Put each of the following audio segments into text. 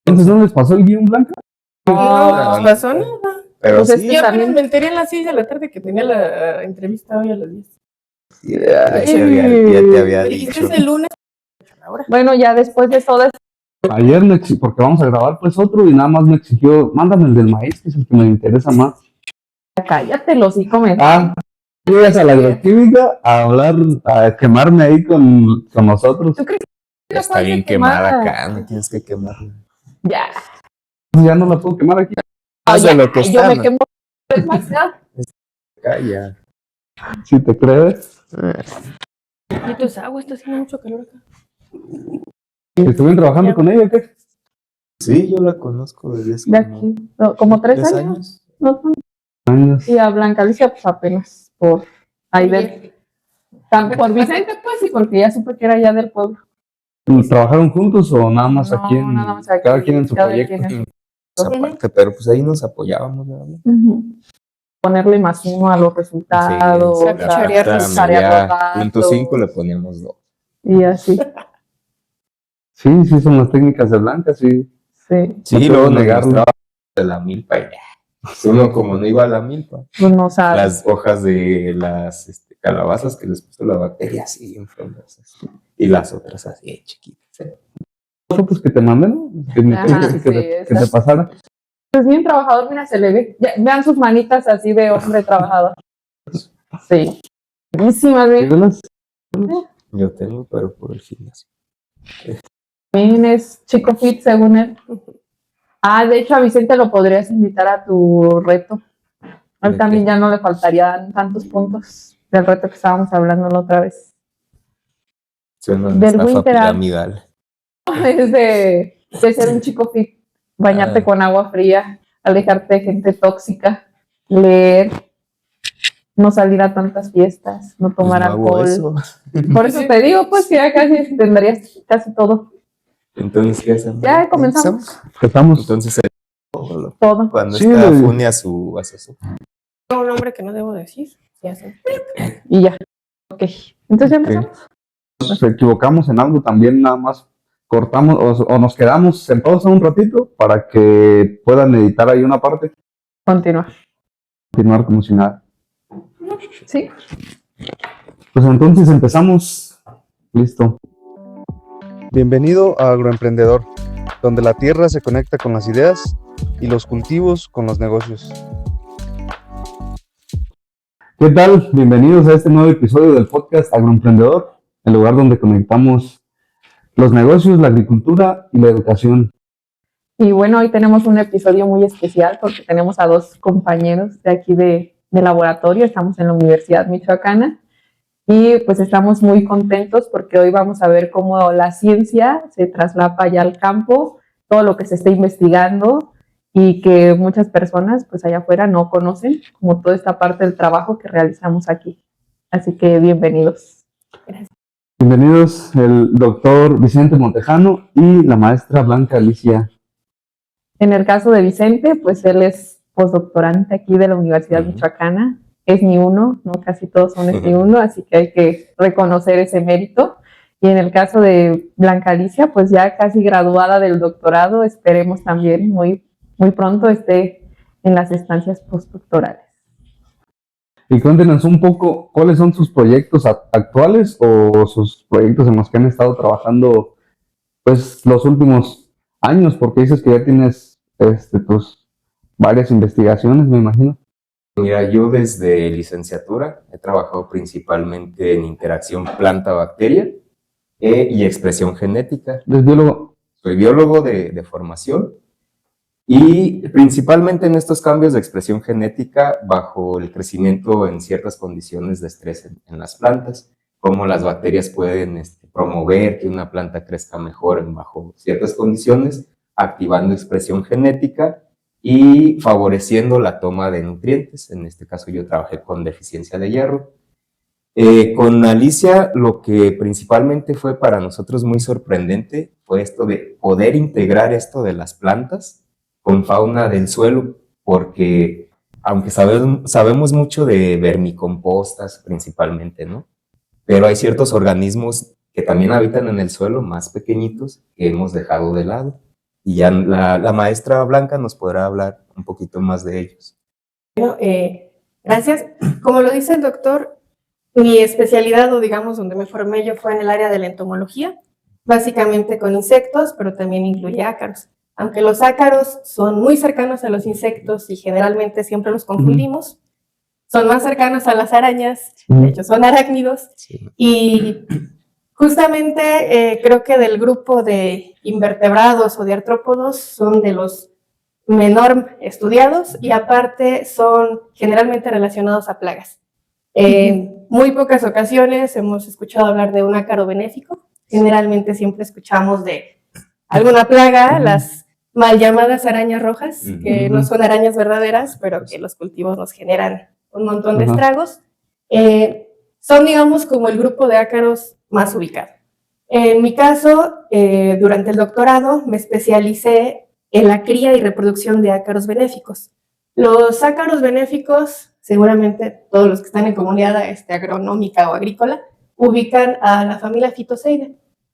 Entonces, ¿no les pasó el guión blanco? No pasó nada. Pero Pues sí, es que también me enteré a las 6 de la tarde que tenía la entrevista hoy a las 10. ya te había Me dijiste dicho. ese lunes. Ahora. Bueno, ya después de todo esto, Ayer porque vamos a grabar pues otro y nada más me exigió, mándame el del maíz, que es el que me interesa más. cállate, los hijos me... Llegas a la agroquímica a hablar, a quemarme ahí con nosotros. ¿Tú crees que Ya está bien quemada acá, no tienes que quemarla. Ya. Ya no la puedo quemar aquí. Más de lo que Yo está, me ¿no? quemo demasiado. Acá ya. Si te crees. Y tus aguas, está haciendo mucho calor acá. ¿Estuvieron trabajando con ella o qué? Sí, yo la conozco desde De aquí, no, como 3 años. ¿No? Años. Y a Blanca Alicia, pues apenas por ahí tanto por Vicente, pues, y porque ya supe que era ya del pueblo. ¿Trabajaron juntos o nada más No, aquí? nada más aquí, cada quien en su cada proyecto. quien en Esa parte, pero pues ahí nos apoyábamos, ¿verdad? Ponerle más uno a los resultados, Sí, a cucharear los datos, punto 5 le poníamos 2. y así. Sí, son las técnicas de Blanca, sí. Sí, Sí, No luego puedo nos negarlo. mostraba de la milpa y ya. Uno como no iba a la milpa, pues no sabe. las hojas de las calabazas que les puso la bacteria así bien frondosas y las otras así chiquitas. Fotos que te mandé, ¿no? Que me Ajá, pediste que, sí, que te pasara. Pues bien trabajador, mira, se le ve. Vean sus manitas así de hombre trabajador. Sí. Buenísimas, bien. Míralas. Yo tengo, pero por el gimnasio. También es chico fit, según él. De hecho, a Vicente lo podrías invitar a tu reto. A él ¿De también qué? ya no le faltarían tantos puntos del reto que estábamos hablando la otra vez. Suena una Del estafa Winter Art. piramidal. Es de ser un chico fit, bañarte con agua fría, alejarte de gente tóxica, leer, no salir a tantas fiestas, no tomar Pues no hago alcohol. eso. Por eso te digo, pues que ya casi tendrías casi todo. Entonces, ¿qué hacemos? Ya comenzamos. Estamos. Entonces, Todo. cuando Sí, está güey. Funi a su Un nombre que no debo decir. Ya sé. Y ya. Ok. Entonces ya empezamos. Nos equivocamos en algo también, nada más cortamos o nos quedamos sentados un ratito para que puedan editar ahí una parte, Continúa. continuar como si nada. ¿Sí? Pues entonces empezamos. Listo. Bienvenido a Agroemprendedor, donde la tierra se conecta con las ideas y los cultivos con los negocios. ¿Qué tal? Bienvenidos a este nuevo episodio del podcast Agroemprendedor, el lugar donde conectamos los negocios, la agricultura y la educación. Y bueno, hoy tenemos un episodio muy especial porque tenemos a 2 compañeros de aquí de laboratorio. Estamos en la Universidad Michoacana y pues estamos muy contentos porque hoy vamos a ver cómo la ciencia se traslapa ya al campo, todo lo que se está investigando y que muchas personas pues allá afuera no conocen, como toda esta parte del trabajo que realizamos aquí. Así que bienvenidos. Gracias. Bienvenidos el doctor Vicente Montejano y la maestra Blanca Alicia. En el caso de Vicente, pues él es postdoctorante aquí de la Universidad Michoacana. Es ni uno, no casi todos son ni uno, así que hay que reconocer ese mérito. Y en el caso de Blanca Alicia, pues ya casi graduada del doctorado, esperemos también muy pronto esté en las estancias postdoctorales. Y cuéntenos un poco cuáles son sus proyectos actuales o sus proyectos en los que han estado trabajando pues los últimos años, porque dices que ya tienes pues varias investigaciones, me imagino. Mira, yo desde licenciatura he trabajado principalmente en interacción planta-bacteria y expresión genética. ¿Eres biólogo? Soy biólogo de formación y principalmente en estos cambios de expresión genética bajo el crecimiento en ciertas condiciones de estrés en las plantas, cómo las bacterias pueden promover que una planta crezca mejor bajo ciertas condiciones, activando expresión genética y favoreciendo la toma de nutrientes. En este caso yo trabajé con deficiencia de hierro. Con Alicia lo que principalmente fue para nosotros muy sorprendente fue esto de poder integrar esto de las plantas con fauna del suelo, porque aunque sabemos mucho de vermicompostas principalmente, ¿no? Pero hay ciertos organismos que también habitan en el suelo, más pequeñitos, que hemos dejado de lado. Y ya la maestra Blanca nos podrá hablar un poquito más de ellos. Bueno, gracias. Como lo dice el doctor, mi especialidad, o digamos donde me formé yo, fue en el área de la entomología, básicamente con insectos, pero también incluye ácaros. Aunque los ácaros son muy cercanos a los insectos y generalmente siempre los confundimos, son más cercanos a las arañas, de hecho son arácnidos, Sí. y justamente creo que del grupo de invertebrados o de artrópodos son de los menor estudiados y aparte son generalmente relacionados a plagas. En muy pocas ocasiones hemos escuchado hablar de un ácaro benéfico. Generalmente siempre escuchamos de alguna plaga, las mal llamadas arañas rojas, que no son arañas verdaderas, pero que los cultivos nos generan un montón de estragos. Son, digamos, como el grupo de ácaros más ubicado. En mi caso, durante el doctorado me especialicé en la cría y reproducción de ácaros benéficos. Los ácaros benéficos, seguramente todos los que están en comunidad agronómica o agrícola, ubican a la familia Phytoceida,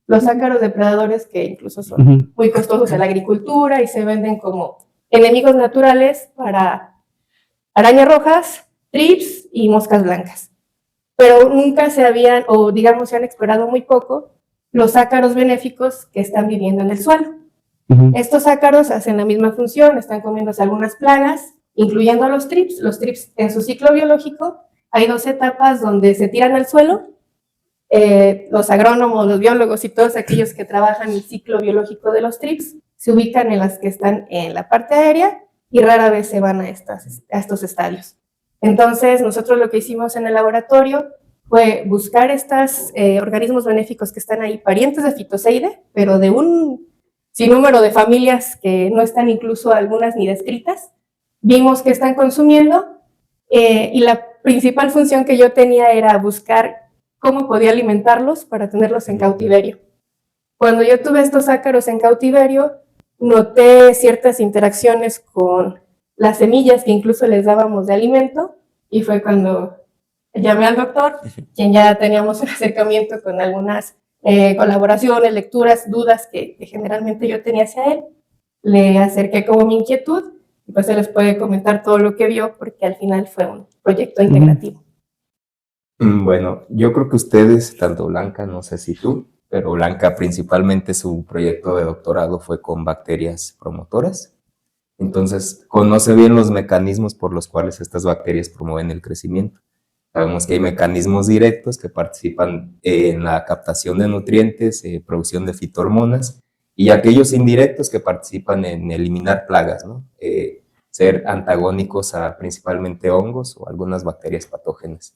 los ácaros depredadores que incluso son muy costosos en la agricultura y se venden como enemigos naturales para arañas rojas, trips y moscas blancas. Pero nunca se habían, o digamos se han explorado muy poco, los ácaros benéficos que están viviendo en el suelo. Estos ácaros hacen la misma función, están comiéndose algunas plagas, incluyendo a los trips. Los trips en su ciclo biológico hay 2 etapas donde se tiran al suelo. Los agrónomos, los biólogos y todos aquellos que trabajan el ciclo biológico de los trips se ubican en las que están en la parte aérea y rara vez se van a estos estadios. Entonces, nosotros lo que hicimos en el laboratorio fue buscar estos organismos benéficos que están ahí, parientes de Phytoceide, pero de un sinnúmero de familias que no están incluso algunas ni descritas. Vimos que están consumiendo y la principal función que yo tenía era buscar cómo podía alimentarlos para tenerlos en cautiverio. Cuando yo tuve estos ácaros en cautiverio, noté ciertas interacciones con las semillas que incluso les dábamos de alimento y fue cuando llamé al doctor, quien ya teníamos un acercamiento con algunas colaboraciones, lecturas, dudas que generalmente yo tenía hacia él. Le acerqué como mi inquietud y pues él les puede comentar todo lo que vio porque al final fue un proyecto integrativo. Bueno, yo creo que ustedes, tanto Blanca, no sé si tú, pero Blanca principalmente su proyecto de doctorado fue con bacterias promotoras. Entonces, conoce bien los mecanismos por los cuales estas bacterias promueven el crecimiento. Sabemos que hay mecanismos directos que participan en la captación de nutrientes, producción de fitohormonas, y aquellos indirectos que participan en eliminar plagas, ¿no? Ser antagónicos a principalmente hongos o algunas bacterias patógenas.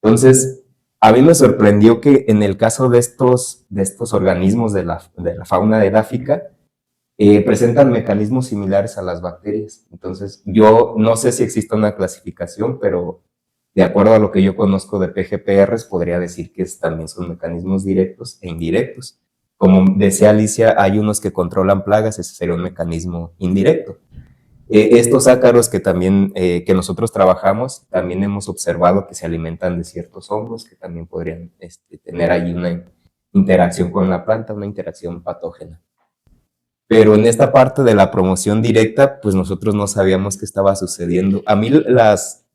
Entonces, a mí me sorprendió que en el caso de estos organismos de la fauna edáfica, presentan mecanismos similares a las bacterias. Entonces, yo no sé si existe una clasificación, pero de acuerdo a lo que yo conozco de PGPRs, podría decir que también son mecanismos directos e indirectos. Como decía Alicia, hay unos que controlan plagas, ese sería un mecanismo indirecto. Estos ácaros que también que nosotros trabajamos, también hemos observado que se alimentan de ciertos hongos que también podrían tener ahí una interacción con la planta, una interacción patógena. Pero en esta parte de la promoción directa, pues nosotros no sabíamos qué estaba sucediendo. A mí las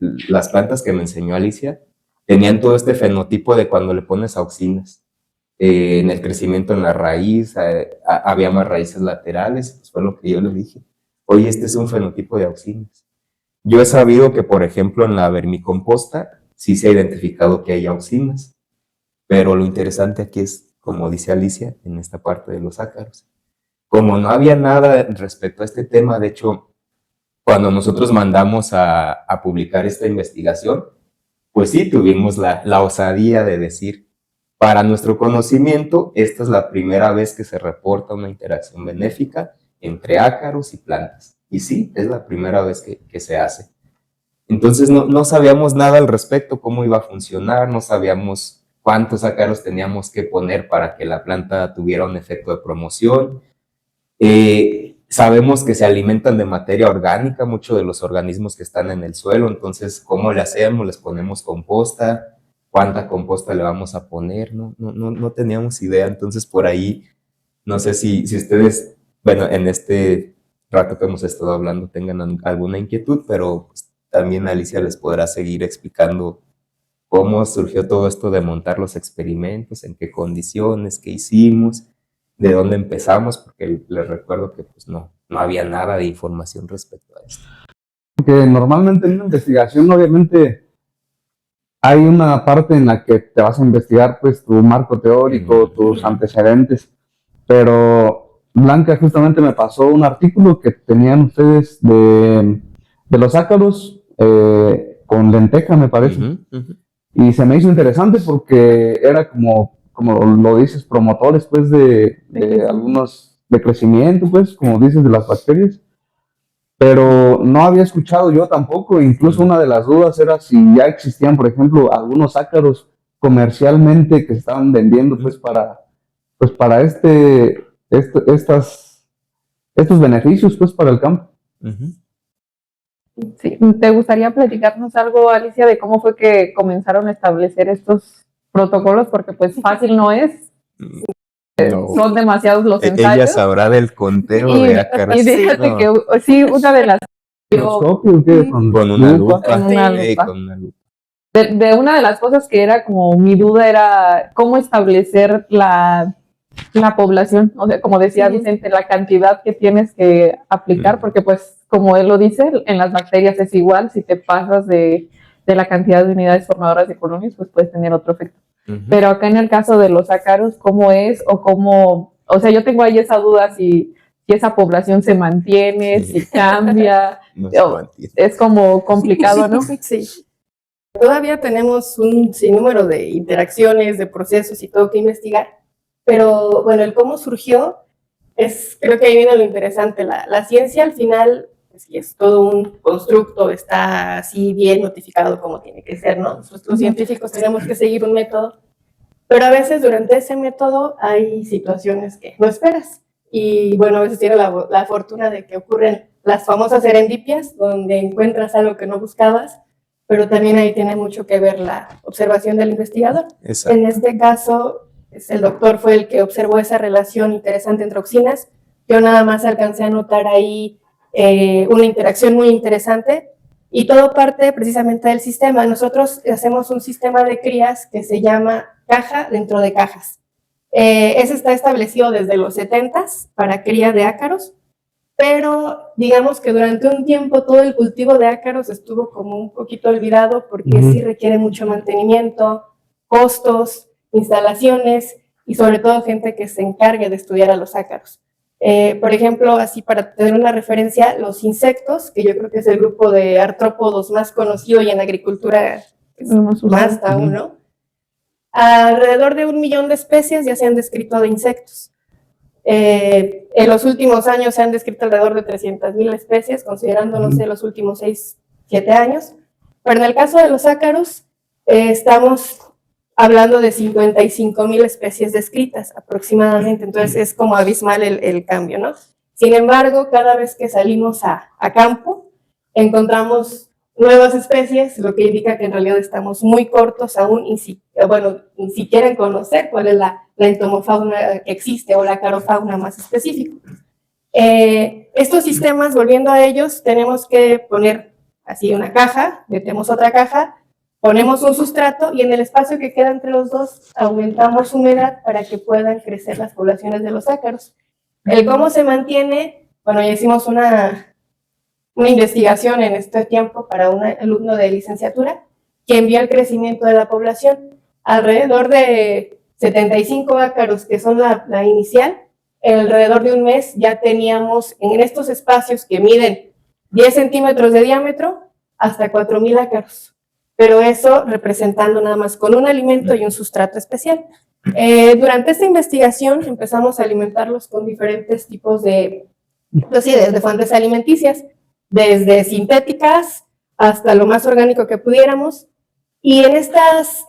plantas que me enseñó Alicia tenían todo este fenotipo de cuando le pones auxinas. En el crecimiento en la raíz, había más raíces laterales, pues fue lo que yo le dije. Oye, este es un fenotipo de auxinas. Yo he sabido que, por ejemplo, en la vermicomposta sí se ha identificado que hay auxinas, pero lo interesante aquí es, como dice Alicia, en esta parte de los ácaros. Como no había nada respecto a este tema, de hecho, cuando nosotros mandamos a publicar esta investigación, pues sí, tuvimos la osadía de decir, para nuestro conocimiento, esta es la primera vez que se reporta una interacción benéfica entre ácaros y plantas. Y sí, es la primera vez que se hace. Entonces no sabíamos nada al respecto, cómo iba a funcionar, no sabíamos cuántos ácaros teníamos que poner para que la planta tuviera un efecto de promoción. Sabemos que se alimentan de materia orgánica, muchos de los organismos que están en el suelo, entonces, ¿cómo le hacemos? ¿Les ponemos composta? ¿Cuánta composta le vamos a poner? No teníamos idea, entonces por ahí, no sé si ustedes bueno, en este rato que hemos estado hablando tengan alguna inquietud, pero pues, también Alicia les podrá seguir explicando cómo surgió todo esto de montar los experimentos, en qué condiciones, qué hicimos, de dónde empezamos, porque les recuerdo que pues no había nada de información respecto a esto. Porque normalmente en una investigación, obviamente, hay una parte en la que te vas a investigar, pues, tu marco teórico, tus antecedentes, pero Blanca justamente me pasó un artículo que tenían ustedes de los ácaros con lenteja, me parece. Y se me hizo interesante porque era como lo dices, promotores pues de algunos de crecimiento, pues, como dices, de las bacterias. Pero no había escuchado yo tampoco, incluso una de las dudas era si ya existían, por ejemplo, algunos ácaros comercialmente que se estaban vendiendo pues para estos beneficios pues para el campo. Sí. ¿Te gustaría platicarnos algo, Alicia, de cómo fue que comenzaron a establecer estos protocolos? Porque pues fácil no es. No. Son demasiados los ensayos. Ella sabrá del conteo de ácaros. Y fíjate que sí, una de las... ¿Microscopio? ¿Qué? Con una lupa. Con una lupa. Con una lupa. De una de las cosas que era como mi duda era cómo establecer la población, o sea, como decía Vicente, la cantidad que tienes que aplicar, porque pues como él lo dice, en las bacterias es igual, si te pasas de la cantidad de unidades formadoras de colonias, pues puedes tener otro efecto. Pero acá en el caso de los ácaros, ¿cómo es? O sea, yo tengo ahí esa duda si esa población se mantiene, si cambia, No se mantiene. Es como complicado, ¿no? Sí. Todavía tenemos un sinnúmero de interacciones, de procesos y todo que investigar, pero bueno, el cómo surgió creo que ahí viene lo interesante. La ciencia al final es todo un constructo, está así bien notificado como tiene que ser, ¿no? Nosotros los científicos tenemos que seguir un método, pero a veces durante ese método hay situaciones que no esperas. Y bueno, a veces tienes la fortuna de que ocurren las famosas serendipias, donde encuentras algo que no buscabas, pero también ahí tiene mucho que ver la observación del investigador. Exacto. En este caso, el doctor fue el que observó esa relación interesante entre auxinas. Yo nada más alcancé a notar ahí una interacción muy interesante y todo parte precisamente del sistema. Nosotros hacemos un sistema de crías que se llama caja dentro de cajas. Ese está establecido desde los 70s para cría de ácaros, pero digamos que durante un tiempo todo el cultivo de ácaros estuvo como un poquito olvidado porque sí requiere mucho mantenimiento, costos, instalaciones y sobre todo gente que se encargue de estudiar a los ácaros. Por ejemplo, así para tener una referencia, los insectos, que yo creo que es el grupo de artrópodos más conocido y en agricultura más aún, ¿no? Alrededor de 1 millón de especies ya se han descrito de insectos. En los últimos años se han descrito alrededor de 300,000 especies, considerando, no sé, los últimos 6, 7 años. Pero en el caso de los ácaros, estamos hablando de 55,000 especies descritas aproximadamente, entonces es como abismal el cambio, ¿no? Sin embargo, cada vez que salimos a campo, encontramos nuevas especies, lo que indica que en realidad estamos muy cortos aún, ni siquiera en conocer cuál es la entomofauna que existe o la acarofauna más específica. Estos sistemas, volviendo a ellos, tenemos que poner así una caja, metemos otra caja, ponemos un sustrato y en el espacio que queda entre los dos aumentamos humedad para que puedan crecer las poblaciones de los ácaros. El cómo se mantiene, bueno, ya hicimos una investigación en este tiempo para un alumno de licenciatura que envió el crecimiento de la población. Alrededor de 75 ácaros, que son la inicial, alrededor de un mes ya teníamos en estos espacios que miden 10 centímetros de diámetro hasta 4,000 ácaros. Pero eso representando nada más con un alimento y un sustrato especial. Durante esta investigación empezamos a alimentarlos con diferentes tipos de fuentes alimenticias, desde sintéticas hasta lo más orgánico que pudiéramos. Y en estas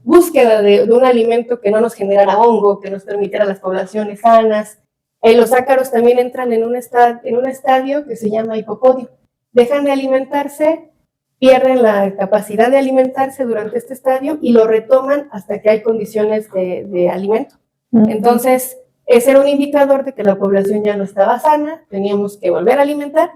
búsqueda de un alimento que no nos generara hongo, que nos permitiera las poblaciones sanas, los ácaros también entran en un estadio que se llama hipopodio. Dejan de alimentarse, pierden la capacidad de alimentarse durante este estadio y lo retoman hasta que hay condiciones de alimento. Entonces, ese era un indicador de que la población ya no estaba sana, teníamos que volver a alimentar.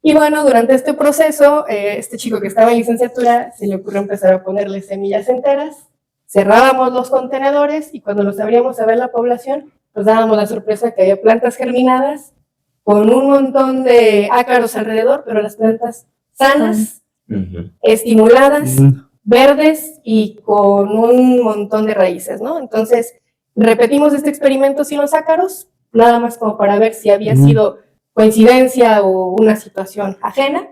Y bueno, durante este proceso, este chico que estaba en licenciatura se le ocurrió empezar a ponerle semillas enteras, cerrábamos los contenedores y cuando los abríamos a ver la población, nos dábamos la sorpresa que había plantas germinadas con un montón de ácaros alrededor, pero las plantas sanas, estimuladas, verdes y con un montón de raíces, ¿no? Entonces, repetimos este experimento sin los ácaros, nada más como para ver si había sido coincidencia o una situación ajena,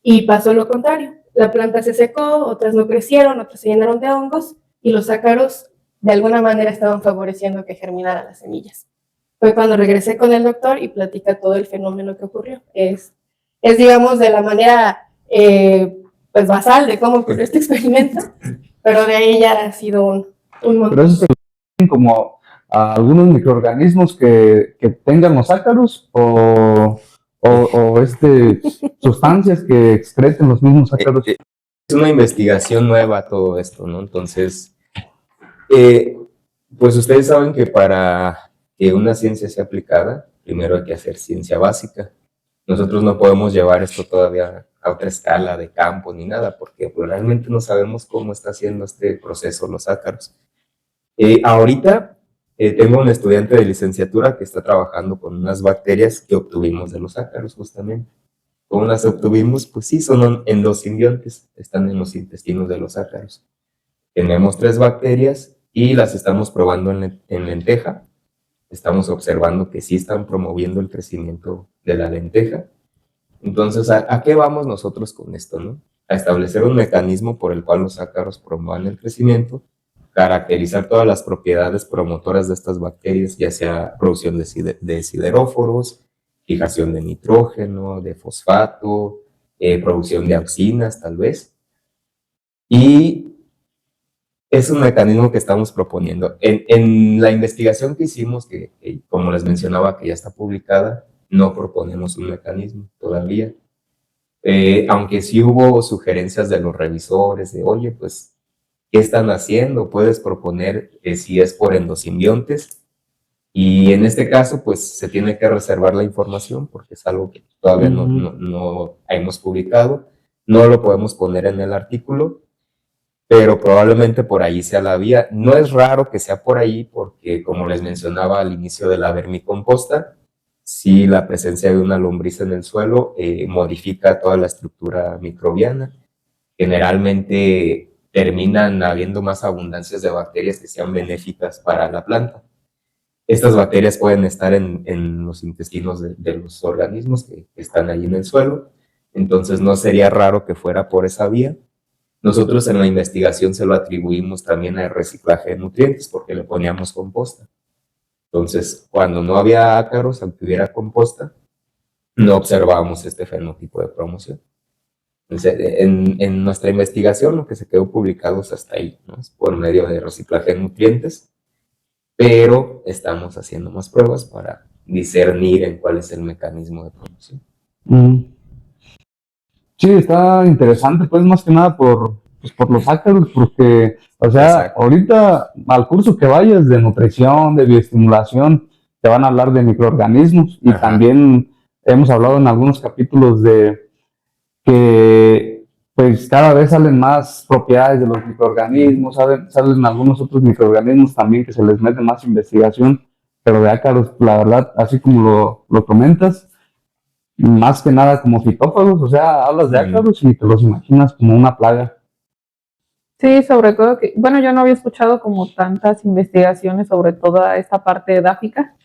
y pasó lo contrario. La planta se secó, otras no crecieron, otras se llenaron de hongos, y los ácaros de alguna manera estaban favoreciendo que germinaran las semillas. Fue cuando regresé con el doctor y platica todo el fenómeno que ocurrió. Es digamos, de la manera pues basal de cómo ocurrió este experimento, pero de ahí ya ha sido un montón. Pero eso se como a algunos microorganismos que tengan los ácaros o sustancias que excreten los mismos ácaros. Es una investigación nueva todo esto, ¿no? Entonces, pues ustedes saben que para que una ciencia sea aplicada, primero hay que hacer ciencia básica. Nosotros no podemos llevar esto todavía a otra escala de campo ni nada, porque pues, realmente no sabemos cómo está haciendo este proceso los ácaros. Ahorita tengo un estudiante de licenciatura que está trabajando con unas bacterias que obtuvimos de los ácaros, justamente. ¿Cómo las obtuvimos? Pues sí, son endosimbiontes, están en los intestinos de los ácaros. Tenemos 3 bacterias y las estamos probando en lenteja. Estamos observando que sí están promoviendo el crecimiento de la lenteja. Entonces, ¿a qué vamos nosotros con esto, no? A establecer un mecanismo por el cual los ácaros promuevan el crecimiento, caracterizar todas las propiedades promotoras de estas bacterias, ya sea producción de sideróforos, fijación de nitrógeno, de fosfato, producción de auxinas, tal vez. Y es un mecanismo que estamos proponiendo. En la investigación que hicimos, que como les mencionaba, que ya está publicada, no proponemos un mecanismo todavía. Aunque sí hubo sugerencias de los revisores de, oye, pues, ¿qué están haciendo? Puedes proponer si es por endosimbiontes. Y en este caso, pues, se tiene que reservar la información porque es algo que todavía no hemos publicado. No lo podemos poner en el artículo, pero probablemente por ahí sea la vía. No es raro que sea por ahí porque, como les mencionaba al inicio de la vermicomposta, si la presencia de una lombriz en el suelo modifica toda la estructura microbiana. Generalmente terminan habiendo más abundancias de bacterias que sean benéficas para la planta. Estas bacterias pueden estar en los intestinos de los organismos que están ahí en el suelo, entonces no sería raro que fuera por esa vía. Nosotros en la investigación se lo atribuimos también al reciclaje de nutrientes porque le poníamos composta. Entonces, cuando no había ácaros, aunque hubiera composta, no observábamos este fenotipo de promoción. Entonces, en nuestra investigación, lo que se quedó publicado es hasta ahí, ¿no? Es por medio de reciclaje de nutrientes, pero estamos haciendo más pruebas para discernir en cuál es el mecanismo de promoción. Sí, está interesante, pues más que nada por los ácaros, porque, o sea, Exacto. ahorita al curso que vayas de nutrición, de bioestimulación, te van a hablar de microorganismos y también hemos hablado en algunos capítulos de que pues cada vez salen más propiedades de los microorganismos, salen algunos otros microorganismos también que se les mete más investigación, pero de ácaros, la verdad, así como lo comentas, más que nada como fitófagos, o sea, hablas de ácaros y te los imaginas como una plaga. Sí, sobre todo que, bueno, yo no había escuchado como tantas investigaciones sobre toda esta parte edáfica.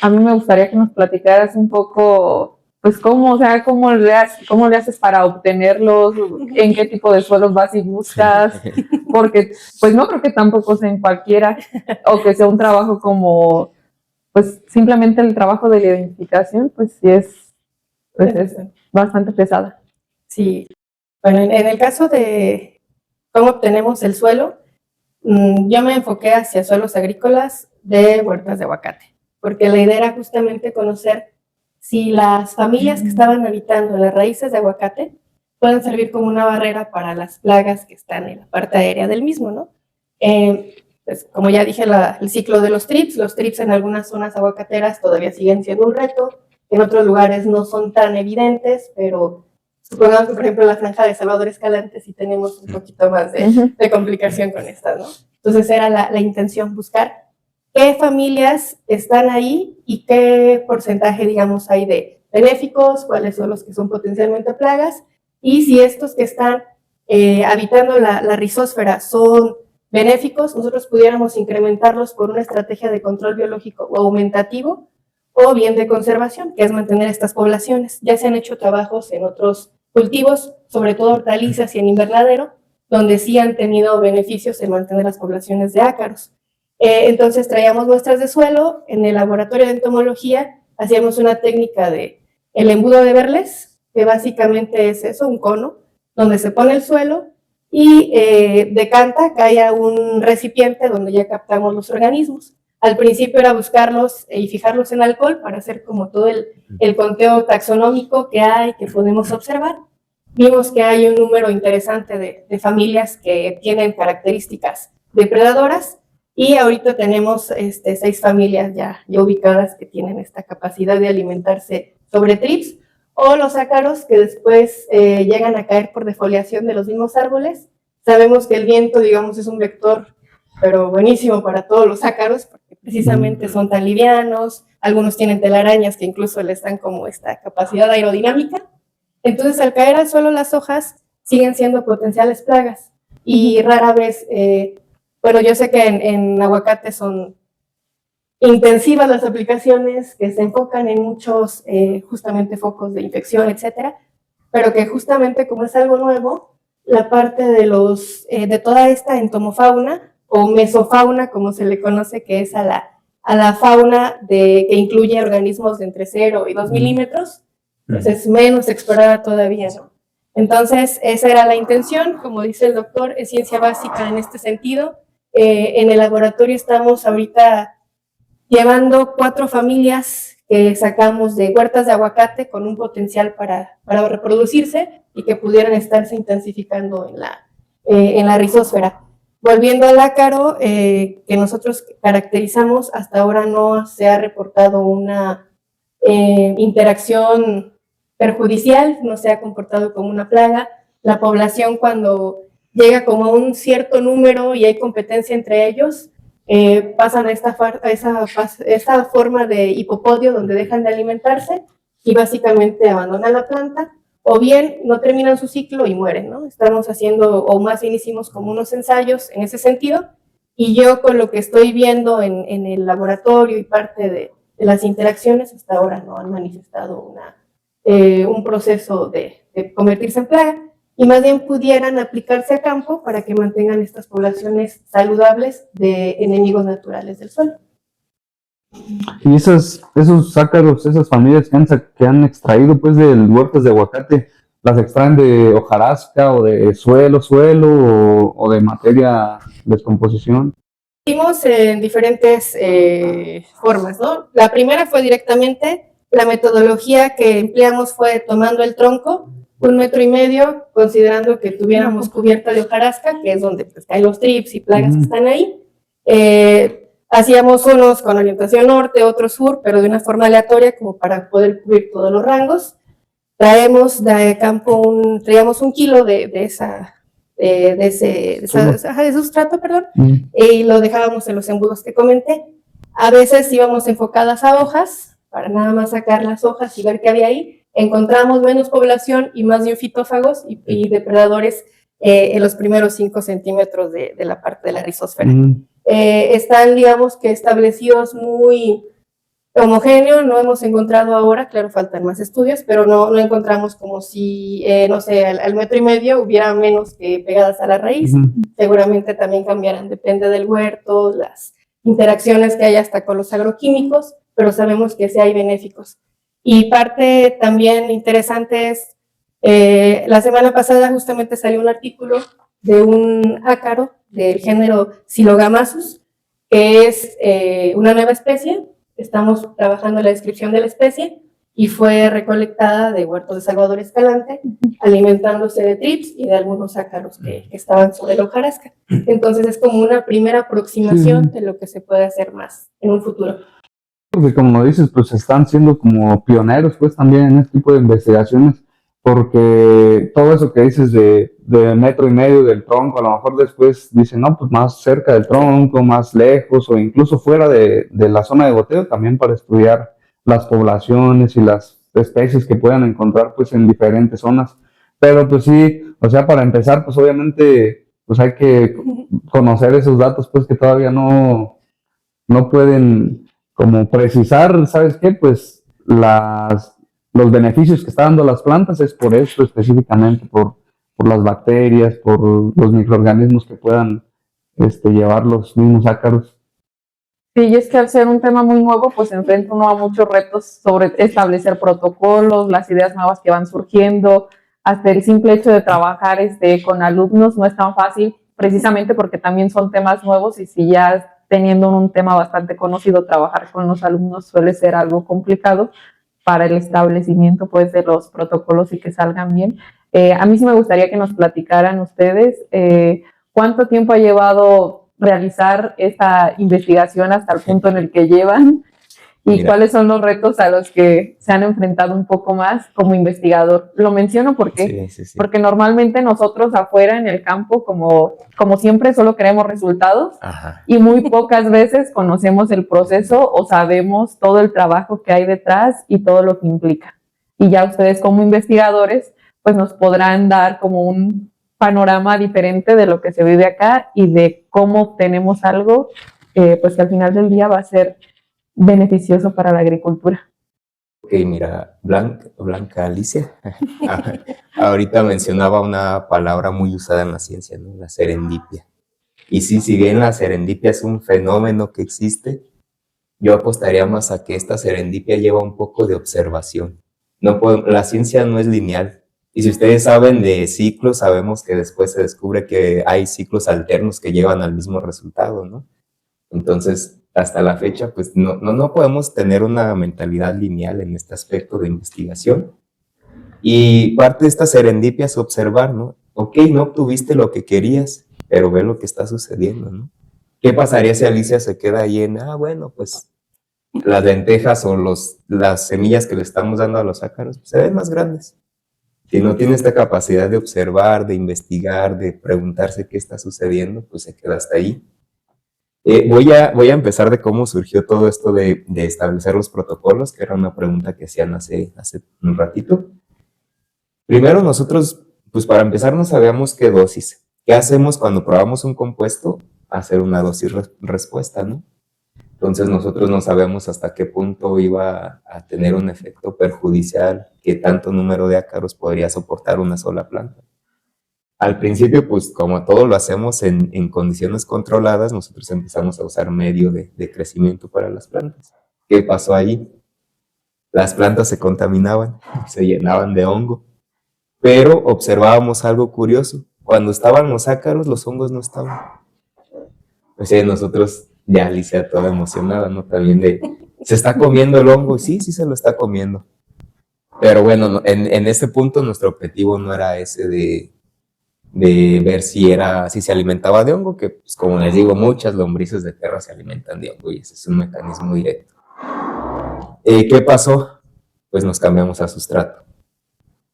A mí me gustaría que nos platicaras un poco, pues cómo, o sea, cómo le haces para obtenerlos, en qué tipo de suelos vas y buscas, porque pues no creo que tampoco sea en cualquiera, o que sea un trabajo como, pues simplemente el trabajo de la identificación, pues sí es bastante pesada. Sí, bueno, en el caso de cómo obtenemos el suelo, yo me enfoqué hacia suelos agrícolas de huertas de aguacate, porque la idea era justamente conocer si las familias que estaban habitando en las raíces de aguacate pueden servir como una barrera para las plagas que están en la parte aérea del mismo, ¿no? pues, como ya dije, el ciclo de los trips en algunas zonas aguacateras todavía siguen siendo un reto, en otros lugares no son tan evidentes, pero supongamos que, por ejemplo, en la franja de Salvador Escalante sí tenemos un poquito más de complicación con estas, ¿no? Entonces era la intención, buscar qué familias están ahí y qué porcentaje, digamos, hay de benéficos, cuáles son los que son potencialmente plagas, y si estos que están habitando la rizósfera son benéficos, nosotros pudiéramos incrementarlos por una estrategia de control biológico o aumentativo, o bien de conservación, que es mantener estas poblaciones. Ya se han hecho trabajos en otros cultivos, sobre todo hortalizas y en invernadero, donde sí han tenido beneficios en mantener las poblaciones de ácaros. Entonces traíamos muestras de suelo, en el laboratorio de entomología hacíamos una técnica de el embudo de Berles, que básicamente es eso, un cono, donde se pone el suelo y decanta, cae a un recipiente donde ya captamos los organismos. Al principio era buscarlos y fijarlos en alcohol para hacer como todo el conteo taxonómico que hay, que podemos observar. Vimos que hay un número interesante de familias que tienen características depredadoras y ahorita tenemos 6 familias ya ubicadas que tienen esta capacidad de alimentarse sobre trips o los ácaros que después llegan a caer por defoliación de los mismos árboles. Sabemos que el viento, digamos, es un vector, pero buenísimo para todos los ácaros, porque precisamente son tan livianos, algunos tienen telarañas que incluso les dan como esta capacidad aerodinámica. Entonces, al caer al suelo las hojas siguen siendo potenciales plagas y rara vez, bueno, yo sé que en aguacate son intensivas las aplicaciones que se enfocan en muchos justamente focos de infección, etcétera, pero que justamente como es algo nuevo, la parte de toda esta entomofauna o mesofauna, como se le conoce, que es a la fauna que incluye organismos de entre 0 y 2 milímetros, pues es menos explorada todavía, ¿no? Entonces, esa era la intención, como dice el doctor, es ciencia básica en este sentido. En el laboratorio estamos ahorita llevando 4 familias que sacamos de huertas de aguacate con un potencial para reproducirse y que pudieran estarse intensificando en la rizósfera. Volviendo al ácaro, que nosotros caracterizamos, hasta ahora no se ha reportado una interacción perjudicial, no se ha comportado como una plaga. La población, cuando llega como a un cierto número y hay competencia entre ellos, pasan a esa forma de hipopodio donde dejan de alimentarse y básicamente abandonan la planta, o bien no terminan su ciclo y mueren, ¿no? Estamos haciendo, o más bien hicimos como unos ensayos en ese sentido, y yo con lo que estoy viendo en el laboratorio y parte de las interacciones, hasta ahora no han manifestado un proceso de convertirse en plaga, y más bien pudieran aplicarse a campo para que mantengan estas poblaciones saludables de enemigos naturales del suelo. Y esos ácaros, esas familias que han extraído pues del huertos de aguacate, ¿las extraen de hojarasca o de suelo o de materia descomposición? Hicimos en diferentes formas, ¿no? La primera fue directamente, la metodología que empleamos fue tomando el tronco, 1,5 metros, considerando que tuviéramos cubierta de hojarasca, que es donde pues, caen los trips y plagas que están ahí. Hacíamos unos con orientación norte, otros sur, pero de una forma aleatoria, como para poder cubrir todos los rangos. Traemos de campo traíamos 1 kilo de ese sustrato, perdón, y lo dejábamos en los embudos que comenté. A veces íbamos enfocadas a hojas, para nada más sacar las hojas y ver qué había ahí. Encontramos menos población y más bien fitófagos y depredadores en los primeros 5 centímetros de la parte de la rizósfera. Están, digamos, que establecidos muy homogéneo, no hemos encontrado ahora, claro, faltan más estudios, pero no encontramos como si, no sé, al 1,5 metros hubiera menos que pegadas a la raíz. Seguramente también cambiarán, depende del huerto, las interacciones que hay hasta con los agroquímicos, pero sabemos que sí hay benéficos. Y parte también interesante es, la semana pasada justamente salió un artículo de un ácaro del género Silogamasus, que es una nueva especie. Estamos trabajando en la descripción de la especie y fue recolectada de huertos de Salvador Escalante, alimentándose de trips y de algunos ácaros que estaban sobre la hojarasca. Entonces es como una primera aproximación de lo que se puede hacer más en un futuro. Porque como dices, pues están siendo como pioneros pues también en este tipo de investigaciones, porque todo eso que dices de 1.5 metros del tronco, a lo mejor después dicen, no, pues más cerca del tronco, más lejos, o incluso fuera de la zona de goteo, también para estudiar las poblaciones y las especies que puedan encontrar pues en diferentes zonas. Pero pues sí, o sea, para empezar, pues obviamente pues hay que conocer esos datos pues que todavía no pueden como precisar, ¿sabes qué? Pues los beneficios que está dando las plantas es por eso específicamente, por las bacterias, por los microorganismos que puedan llevar los mismos ácaros. Sí, y es que al ser un tema muy nuevo, pues enfrenta uno a muchos retos sobre establecer protocolos, las ideas nuevas que van surgiendo, hasta el simple hecho de trabajar con alumnos no es tan fácil, precisamente porque también son temas nuevos y si ya teniendo un tema bastante conocido, trabajar con los alumnos suele ser algo complicado para el establecimiento pues de los protocolos y que salgan bien. A mí sí me gustaría que nos platicaran ustedes cuánto tiempo ha llevado realizar esta investigación hasta el punto en el que llevan y Mira, cuáles son los retos a los que se han enfrentado un poco más como investigador. Lo menciono porque, sí. porque normalmente nosotros afuera en el campo, como siempre, solo queremos resultados Ajá. y muy pocas veces conocemos el proceso o sabemos todo el trabajo que hay detrás y todo lo que implica. Y ya ustedes como investigadores, pues nos podrán dar como un panorama diferente de lo que se vive acá y de cómo obtenemos algo, pues que al final del día va a ser beneficioso para la agricultura. Ok, mira, Blanca Alicia, ahorita mencionaba una palabra muy usada en la ciencia, ¿no? La serendipia. Y sí, si bien la serendipia es un fenómeno que existe, yo apostaría más a que esta serendipia lleva un poco de observación. La ciencia no es lineal. Y si ustedes saben de ciclos, sabemos que después se descubre que hay ciclos alternos que llevan al mismo resultado, ¿no? Entonces, hasta la fecha, pues no podemos tener una mentalidad lineal en este aspecto de investigación. Y parte de esta serendipia es observar, ¿no? Ok, no obtuviste lo que querías, pero ve lo que está sucediendo, ¿no? ¿Qué pasaría si Alicia se queda ahí bueno, pues las lentejas o las semillas que le estamos dando a los ácaros pues, se ven más grandes? Si no tiene esta capacidad de observar, de investigar, de preguntarse qué está sucediendo, pues se queda hasta ahí. Voy a empezar de cómo surgió todo esto de establecer los protocolos, que era una pregunta que hacían hace un ratito. Primero nosotros, pues para empezar no sabíamos qué dosis. ¿Qué hacemos cuando probamos un compuesto? Hacer una dosis respuesta, ¿no? Entonces nosotros no sabemos hasta qué punto iba a tener un efecto perjudicial, qué tanto número de ácaros podría soportar una sola planta. Al principio, pues como todo lo hacemos en condiciones controladas, nosotros empezamos a usar medio de crecimiento para las plantas. ¿Qué pasó ahí? Las plantas se contaminaban, se llenaban de hongo, pero observábamos algo curioso. Cuando estaban los ácaros, los hongos no estaban. O sea, nosotros, ya Alicia toda emocionada, ¿no? También ¿se está comiendo el hongo? Sí, sí se lo está comiendo. Pero bueno, en ese punto nuestro objetivo no era ese de ver si se alimentaba de hongo, que pues como les digo, muchas lombrices de tierra se alimentan de hongo y ese es un mecanismo directo. ¿Qué pasó? Pues nos cambiamos a sustrato.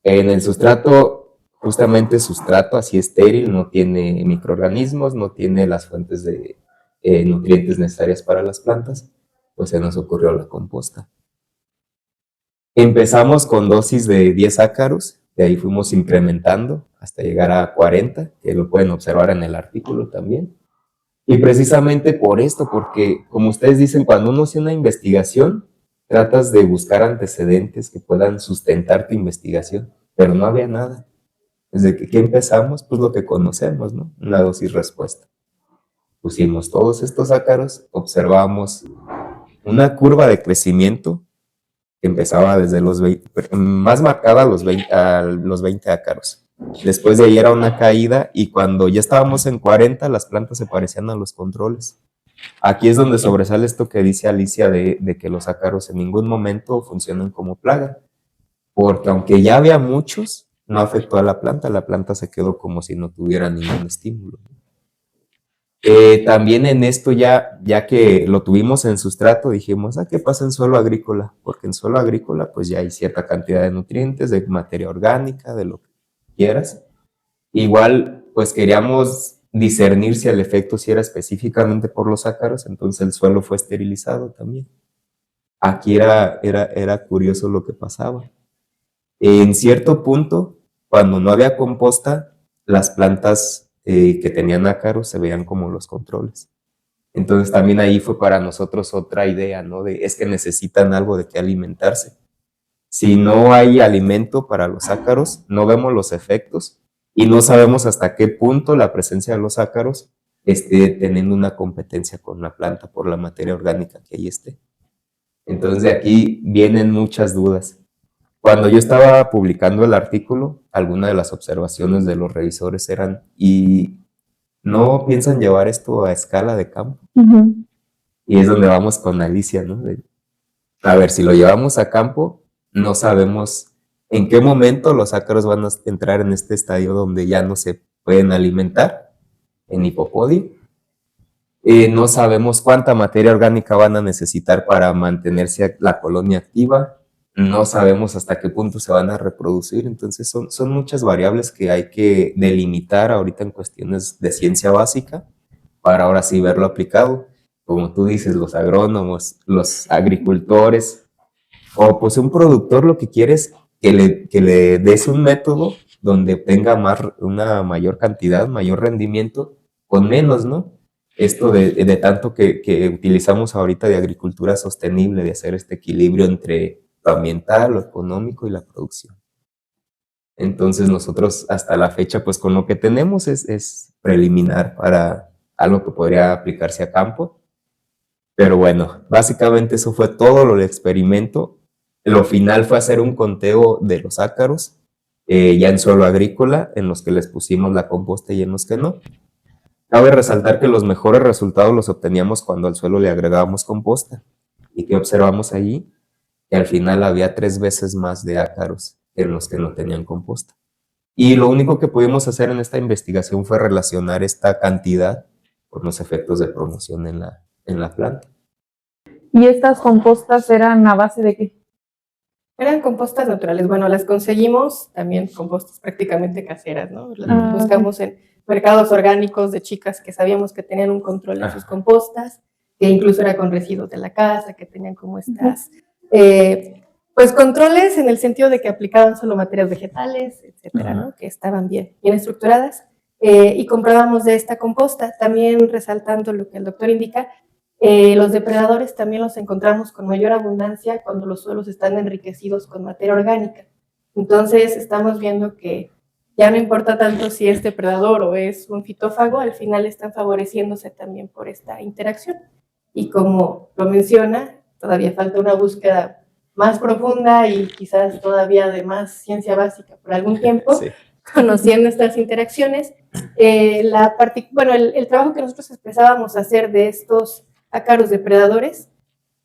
En el sustrato, justamente sustrato así estéril, no tiene microorganismos, no tiene las fuentes de nutrientes necesarias para las plantas, pues se nos ocurrió la composta. Empezamos con dosis de 10 ácaros, de ahí fuimos incrementando hasta llegar a 40, que lo pueden observar en el artículo también. Y precisamente por esto, porque como ustedes dicen, cuando uno hace una investigación, tratas de buscar antecedentes que puedan sustentar tu investigación, pero no había nada. Desde que empezamos, pues lo que conocemos, ¿no? Una dosis respuesta. Pusimos todos estos ácaros, observamos una curva de crecimiento que empezaba desde los 20, más marcada a los 20 ácaros. Después de ahí era una caída y cuando ya estábamos en 40, las plantas se parecían a los controles. Aquí es donde sobresale esto que dice Alicia de que los ácaros en ningún momento funcionan como plaga, porque aunque ya había muchos, no afectó a la planta se quedó como si no tuviera ningún estímulo. También en esto ya que lo tuvimos en sustrato, dijimos, ¿qué pasa en suelo agrícola? Porque en suelo agrícola pues ya hay cierta cantidad de nutrientes, de materia orgánica, de lo que quieras. Igual pues queríamos discernir si el efecto si era específicamente por los ácaros, entonces el suelo fue esterilizado también. Aquí era curioso lo que pasaba. En cierto punto, cuando no había composta, las plantas que tenían ácaros se veían como los controles. Entonces también ahí fue para nosotros otra idea, ¿no? Es que necesitan algo de qué alimentarse. Si no hay alimento para los ácaros, no vemos los efectos y no sabemos hasta qué punto la presencia de los ácaros esté teniendo una competencia con la planta por la materia orgánica que ahí esté. Entonces de aquí vienen muchas dudas. Cuando yo estaba publicando el artículo, algunas de las observaciones de los revisores eran, ¿y no piensan llevar esto a escala de campo? Y es donde vamos con Alicia, ¿no? A ver, si lo llevamos a campo, no sabemos en qué momento los ácaros van a entrar en este estadio donde ya no se pueden alimentar, en hipopodio. No sabemos cuánta materia orgánica van a necesitar para mantenerse la colonia activa. No sabemos hasta qué punto se van a reproducir. Entonces son muchas variables que hay que delimitar ahorita en cuestiones de ciencia básica para ahora sí verlo aplicado. Como tú dices, los agrónomos, los agricultores, o pues un productor lo que quiere es que le des un método donde tenga una mayor cantidad, mayor rendimiento, con menos, ¿no? Esto de tanto que utilizamos ahorita de agricultura sostenible, de hacer este equilibrio entre lo ambiental, lo económico y la producción. Entonces nosotros hasta la fecha, pues con lo que tenemos es preliminar para algo que podría aplicarse a campo. Pero bueno, básicamente eso fue todo lo del experimento. Lo final fue hacer un conteo de los ácaros, ya en suelo agrícola, en los que les pusimos la composta y en los que no. Cabe resaltar que los mejores resultados los obteníamos cuando al suelo le agregábamos composta. ¿Y qué observamos allí? Que al final había 3 veces más de ácaros en los que no tenían composta. Y lo único que pudimos hacer en esta investigación fue relacionar esta cantidad con los efectos de promoción en la planta. ¿Y estas compostas eran a base de qué? Eran compostas naturales. Bueno, las conseguimos también compostas prácticamente caseras, ¿no? Las buscamos en mercados orgánicos de chicas que sabíamos que tenían un control en sus compostas, que incluso era con residuos de la casa, que tenían como estas, pues controles en el sentido de que aplicaban solo materias vegetales, etcétera, ¿no? Que estaban bien estructuradas, y comprábamos de esta composta. También resaltando lo que el doctor indica, los depredadores también los encontramos con mayor abundancia cuando los suelos están enriquecidos con materia orgánica. Entonces estamos viendo que ya no importa tanto si es depredador o es un fitófago, al final están favoreciéndose también por esta interacción. Y como lo menciona, todavía falta una búsqueda más profunda y quizás todavía de más ciencia básica por algún tiempo, sí, conociendo estas interacciones. El trabajo que nosotros expresábamos hacer de estos ácaros depredadores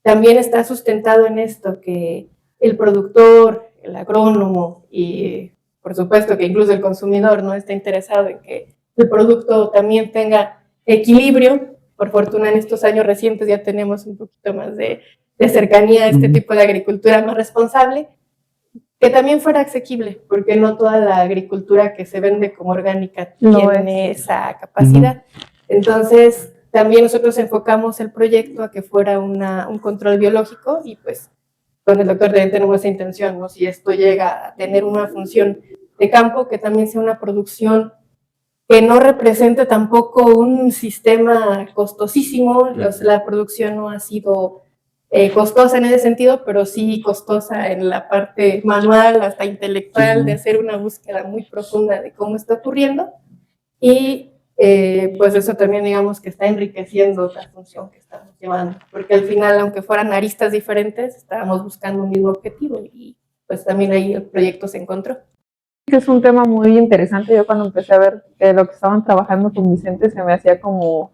también está sustentado en esto, que el productor, el agrónomo y por supuesto que incluso el consumidor no está interesado en que el producto también tenga equilibrio. Por fortuna en estos años recientes ya tenemos un poquito más de cercanía a este tipo de agricultura más responsable, que también fuera asequible, porque no toda la agricultura que se vende como orgánica tiene esa capacidad. Entonces también nosotros enfocamos el proyecto a que fuera un control biológico y pues con el doctor también tenemos esa intención, ¿no? Si esto llega a tener una función de campo, que también sea una producción que no represente tampoco un sistema costosísimo. La producción no ha sido costosa en ese sentido, pero sí costosa en la parte manual, hasta intelectual, de hacer una búsqueda muy profunda de cómo está ocurriendo. Y pues eso también digamos que está enriqueciendo la función que estamos llevando, porque al final, aunque fueran aristas diferentes, estábamos buscando un mismo objetivo y pues también ahí el proyecto se encontró. Es un tema muy interesante. Yo cuando empecé a ver lo que estaban trabajando con Vicente se me hacía como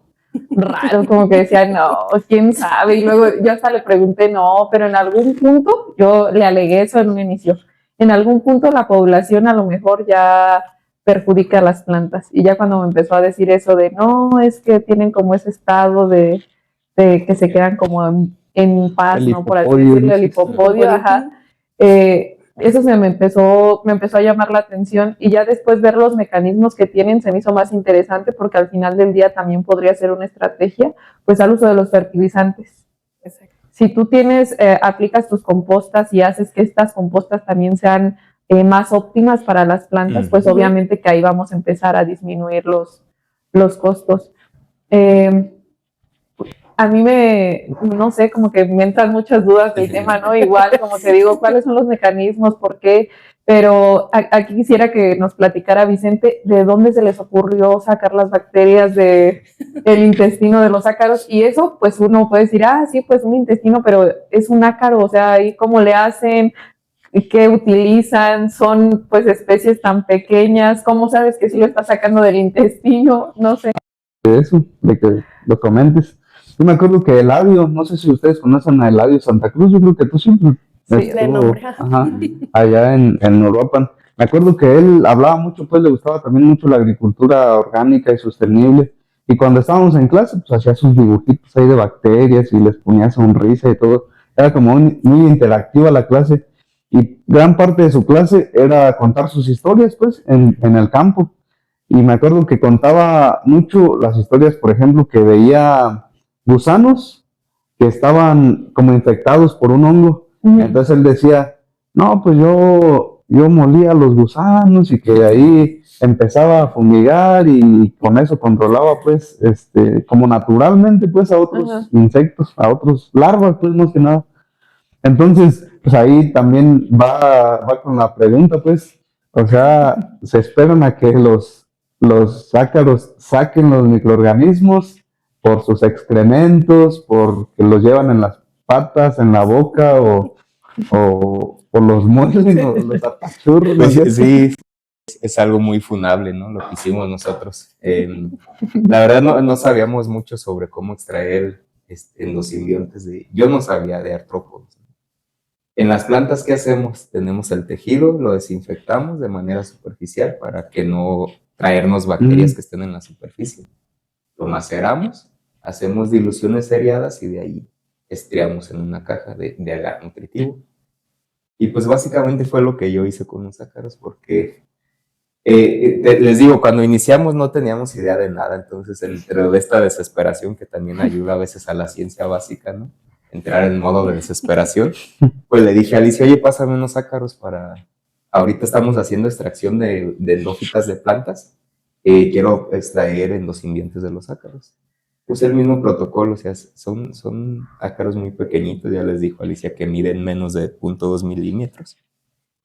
raro, como que decía, no, quién sabe. Y luego yo hasta le pregunté, no, pero en algún punto, yo le alegué eso en un inicio, en algún punto la población a lo mejor ya perjudica a las plantas. Y ya cuando me empezó a decir eso de, no, es que tienen como ese estado de que se quedan como en paz, El ¿no? Por así hipopodio, decirlo, el dices. hipopodio, ajá. Eso me empezó a llamar la atención y ya después ver los mecanismos que tienen se me hizo más interesante porque al final del día también podría ser una estrategia, pues al uso de los fertilizantes. Exacto. Si tú aplicas tus compostas y haces que estas compostas también sean más óptimas para las plantas, pues obviamente que ahí vamos a empezar a disminuir los costos. A mí no sé, como que me entran muchas dudas del tema, ¿no? Igual, como te digo, ¿cuáles son los mecanismos? ¿Por qué? Pero aquí quisiera que nos platicara Vicente de dónde se les ocurrió sacar las bacterias del intestino de los ácaros. Y eso, pues uno puede decir, sí, pues un intestino, pero es un ácaro, o sea, ¿y cómo le hacen? ¿Qué utilizan? ¿Son pues especies tan pequeñas? ¿Cómo sabes que sí lo está sacando del intestino? No sé. De eso, de que lo comentes. Yo me acuerdo que Eladio, no sé si ustedes conocen a Eladio Santa Cruz, yo creo que tú siempre Sí, de nombre. ajá, allá en Uruapan. Me acuerdo que él hablaba mucho, pues le gustaba también mucho la agricultura orgánica y sostenible. Y cuando estábamos en clase, pues hacía sus dibujitos ahí de bacterias y les ponía sonrisa y todo. Era como muy interactiva la clase. Y gran parte de su clase era contar sus historias, pues, en el campo. Y me acuerdo que contaba mucho las historias, por ejemplo, que veía gusanos que estaban como infectados por un hongo. Entonces él decía, no, pues yo molía los gusanos y que de ahí empezaba a fumigar y con eso controlaba pues, como naturalmente pues a otros insectos, a otros larvas pues más que nada. Entonces, pues ahí también va con la pregunta pues, o sea, se esperan a que los ácaros saquen los microorganismos por sus excrementos, porque los llevan en las patas, en la boca o los muerden o los apachurran. Pues, sí, es algo muy funable, ¿no? Lo que hicimos nosotros. La verdad no sabíamos mucho sobre cómo extraer los simbiontes yo no sabía de artrópodos. En las plantas, ¿qué hacemos? Tenemos el tejido, lo desinfectamos de manera superficial para que no traernos bacterias que estén en la superficie. Lo maceramos, hacemos diluciones seriadas y de ahí estriamos en una caja de agar nutritivo. Y pues básicamente fue lo que yo hice con los ácaros porque les digo, cuando iniciamos no teníamos idea de nada, entonces entre esta desesperación que también ayuda a veces a la ciencia básica, ¿no? Entrar en modo de desesperación, pues le dije a Alicia, oye, pásame unos ácaros ahorita estamos haciendo extracción de endófitas de plantas, quiero extraer endosimbiontes de los ácaros. Pues el mismo protocolo, o sea, son ácaros muy pequeñitos, ya les dijo Alicia que miden menos de 0.2 milímetros.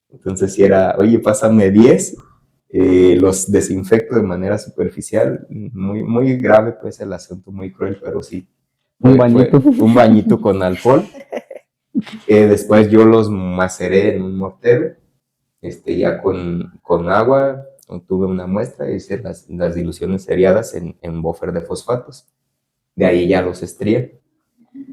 Entonces si era, oye, pásame 10, los desinfecto de manera superficial, muy, muy grave pues el asunto, muy cruel, pero sí. Un bañito. Un bañito con alcohol. Después yo los maceré en un mortero, ya con agua, tuve una muestra y hice las diluciones seriadas en buffer de fosfatos. De ahí ya los estría.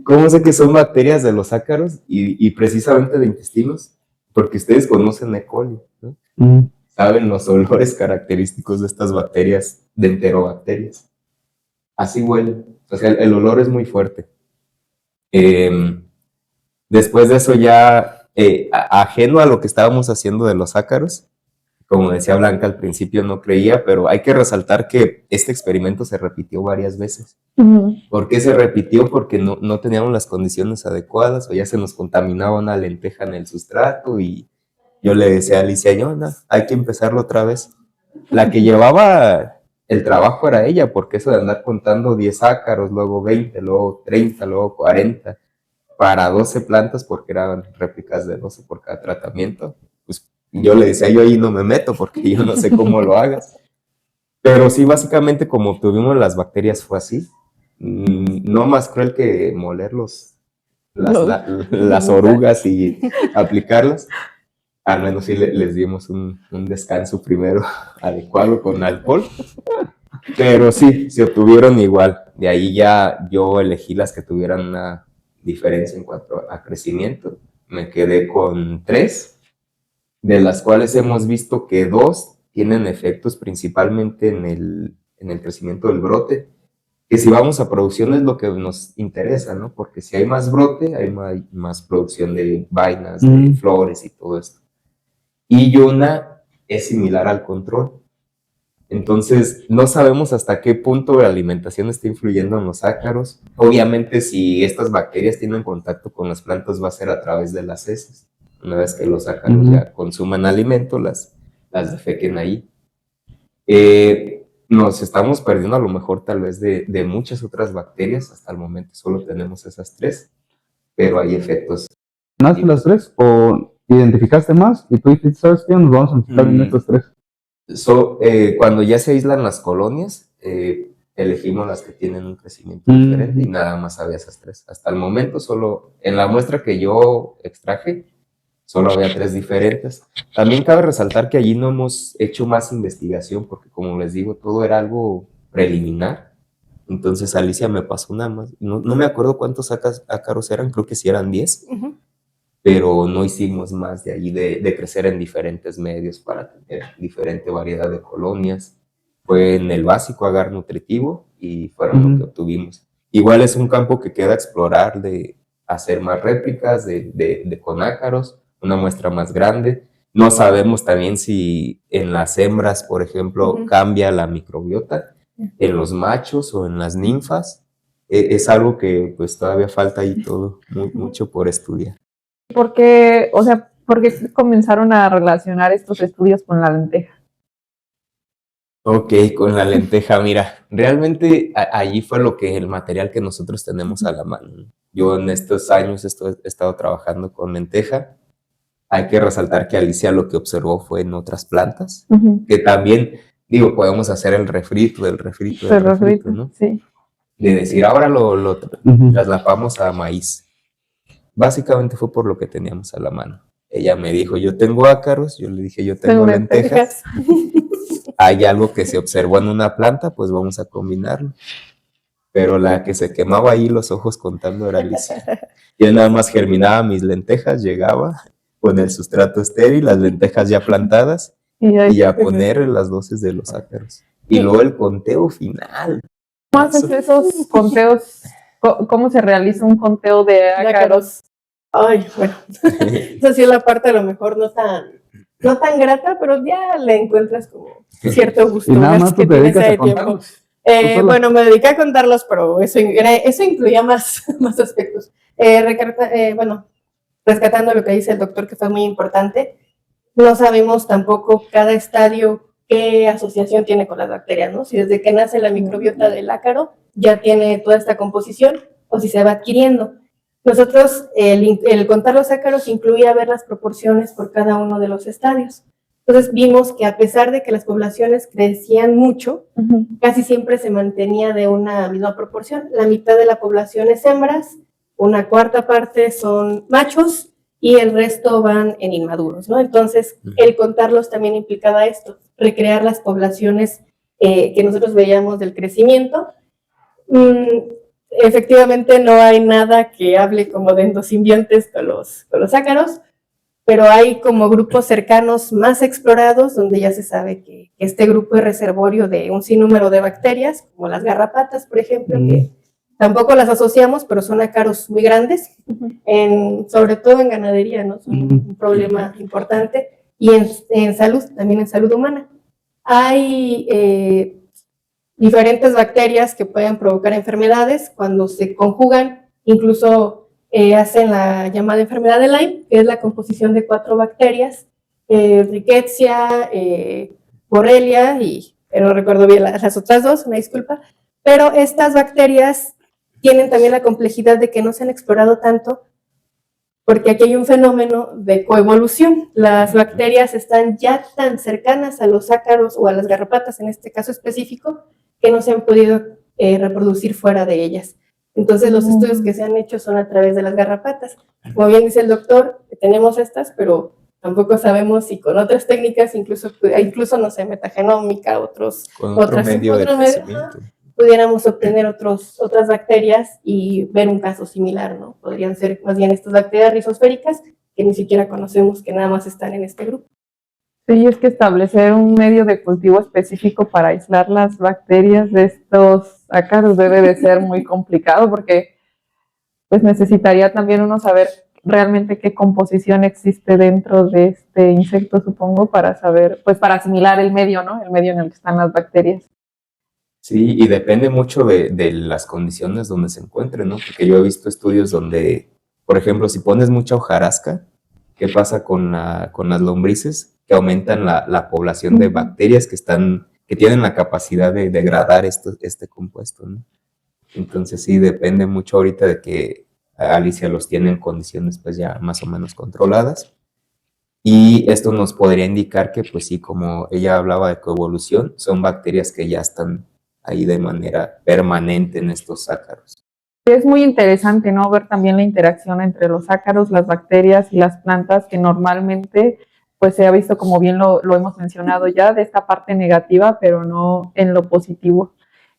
¿Cómo sé que son bacterias de los ácaros y precisamente de intestinos? Porque ustedes conocen E. coli, ¿no? Saben los olores característicos de estas bacterias, de enterobacterias. Así huelen. O sea, el olor es muy fuerte. Después de eso ya, ajeno a lo que estábamos haciendo de los ácaros, como decía Blanca al principio no creía, pero hay que resaltar que este experimento se repitió varias veces. ¿Por qué se repitió? Porque no teníamos las condiciones adecuadas o ya se nos contaminaba una lenteja en el sustrato y yo le decía a Alicia, no, hay que empezarlo otra vez. La que llevaba el trabajo era ella, porque eso de andar contando 10 ácaros, luego 20, luego 30, luego 40, para 12 plantas, porque eran réplicas de 12 por cada tratamiento, pues yo le decía, yo ahí no me meto, porque yo no sé cómo lo hagas. Pero sí, básicamente como obtuvimos las bacterias fue así. No más cruel que moler las orugas y aplicarlas. Al menos sí les dimos un descanso primero adecuado con alcohol. Pero sí, se obtuvieron igual. De ahí ya yo elegí las que tuvieran una diferencia en cuanto a crecimiento. Me quedé con 3, de las cuales hemos visto que 2 tienen efectos principalmente en el crecimiento del brote, que si vamos a producción es lo que nos interesa, ¿no? Porque si hay más brote, hay más producción de vainas, de flores y todo esto. Y una es similar al control. Entonces, no sabemos hasta qué punto la alimentación está influyendo en los ácaros. Obviamente, si estas bacterias tienen contacto con las plantas, va a ser a través de las heces. Una vez que los ácaros ya consuman alimento, las defequen ahí. Nos estamos perdiendo a lo mejor tal vez de muchas otras bacterias. Hasta el momento solo tenemos esas 3, pero hay efectos. ¿Naste las 3 o identificaste más y tú dijiste, ¿sabes qué? Nos vamos a enfocar en estas 3. Cuando ya se aíslan las colonias, elegimos las que tienen un crecimiento diferente y nada más había esas 3. Hasta el momento solo, en la muestra que yo extraje, solo había 3 diferentes. También cabe resaltar que allí no hemos hecho más investigación porque, como les digo, todo era algo preliminar. Entonces Alicia me pasó nada más. No me acuerdo cuántos ácaros eran, creo que sí eran 10. Pero no hicimos más de allí de crecer en diferentes medios para tener diferente variedad de colonias. Fue en el básico agar nutritivo y fueron lo que obtuvimos. Igual es un campo que queda explorar, de hacer más réplicas de conácaros, una muestra más grande. No sabemos también si en las hembras, por ejemplo, cambia la microbiota, en los machos o en las ninfas. Es algo que pues todavía falta ahí todo, mucho por estudiar. ¿Por qué comenzaron a relacionar estos estudios con la lenteja? Ok, con la lenteja, mira, realmente allí fue el material que nosotros tenemos a la mano. Yo en estos años he estado trabajando con lenteja. Hay que resaltar que Alicia lo que observó fue en otras plantas, que también, digo, podemos hacer el refrito, ¿no? Sí. De decir, ahora lo traslapamos a maíz. Básicamente fue por lo que teníamos a la mano. Ella me dijo, yo tengo ácaros, yo le dije, yo tengo lentejas. Hay algo que se observó en una planta, pues vamos a combinarlo. Pero la que se quemaba ahí los ojos contando era Alicia. Yo nada más germinaba mis lentejas, llegaba con el sustrato estéril, las lentejas ya plantadas, y a poner las dosis de los ácaros. Y luego el conteo final. ¿Cómo haces esos conteos? ¿Cómo se realiza un conteo de ácaros? Ay, bueno, esa sí es la parte a lo mejor no tan grata, pero ya le encuentras como cierto gusto. Y nada más tú te dedicas a contarlos. Bueno, me dediqué a contarlos, pero eso incluía más aspectos. Rescatando lo que dice el doctor, que fue muy importante, no sabemos tampoco cada estadio qué asociación tiene con las bacterias, ¿no? Si desde que nace la microbiota del ácaro ya tiene toda esta composición o si se va adquiriendo. Nosotros, el contar los ácaros incluía ver las proporciones por cada uno de los estadios. Entonces vimos que a pesar de que las poblaciones crecían mucho, casi siempre se mantenía de una misma proporción. La mitad de la población es hembras, una cuarta parte son machos y el resto van en inmaduros, ¿no? Entonces, el contarlos también implicaba esto, recrear las poblaciones que nosotros veíamos del crecimiento. Efectivamente no hay nada que hable como de endosimbiontes con los ácaros, pero hay como grupos cercanos más explorados donde ya se sabe que este grupo es reservorio de un sinnúmero de bacterias, como las garrapatas, por ejemplo, que tampoco las asociamos, pero son ácaros muy grandes, sobre todo en ganadería, ¿no? Son un problema importante, y en salud, también en salud humana. Hay diferentes bacterias que pueden provocar enfermedades cuando se conjugan, incluso hacen la llamada enfermedad de Lyme, que es la composición de 4 bacterias, Rickettsia, Borrelia, pero no recuerdo bien las otras 2, una disculpa, pero estas bacterias tienen también la complejidad de que no se han explorado tanto, porque aquí hay un fenómeno de coevolución. Las bacterias están ya tan cercanas a los ácaros o a las garrapatas, en este caso específico, que no se han podido reproducir fuera de ellas. Entonces, los estudios que se han hecho son a través de las garrapatas. Como bien dice el doctor, tenemos estas, pero Tampoco sabemos si con otras técnicas, incluso no sé, metagenómica, Con otro medio de crecimiento. pudiéramos obtener otras bacterias y ver un caso similar, ¿no? Podrían ser más bien estas bacterias rizosféricas que ni siquiera conocemos, que nada más están en este grupo. Sí, es que establecer un medio de cultivo específico para aislar las bacterias de estos ácaros debe de ser muy complicado porque pues necesitaría también uno saber realmente qué composición existe dentro de este insecto, supongo, para saber, pues para asimilar el medio, ¿no? El medio en el que están las bacterias. Sí, y depende mucho de las condiciones donde se encuentren, ¿no? Porque yo he visto estudios donde, por ejemplo, si pones mucha hojarasca, ¿qué pasa con las lombrices? Que aumentan la población de bacterias que tienen la capacidad de degradar este compuesto, ¿no? Entonces sí, depende mucho ahorita de que Alicia los tiene en condiciones pues ya más o menos controladas. Y esto nos podría indicar que, pues sí, como ella hablaba de coevolución, son bacterias que ya están ahí de manera permanente en estos ácaros. Es muy interesante, ¿no? Ver también la interacción entre los ácaros, las bacterias y las plantas, que normalmente pues se ha visto, como bien lo hemos mencionado ya, de esta parte negativa, pero no en lo positivo.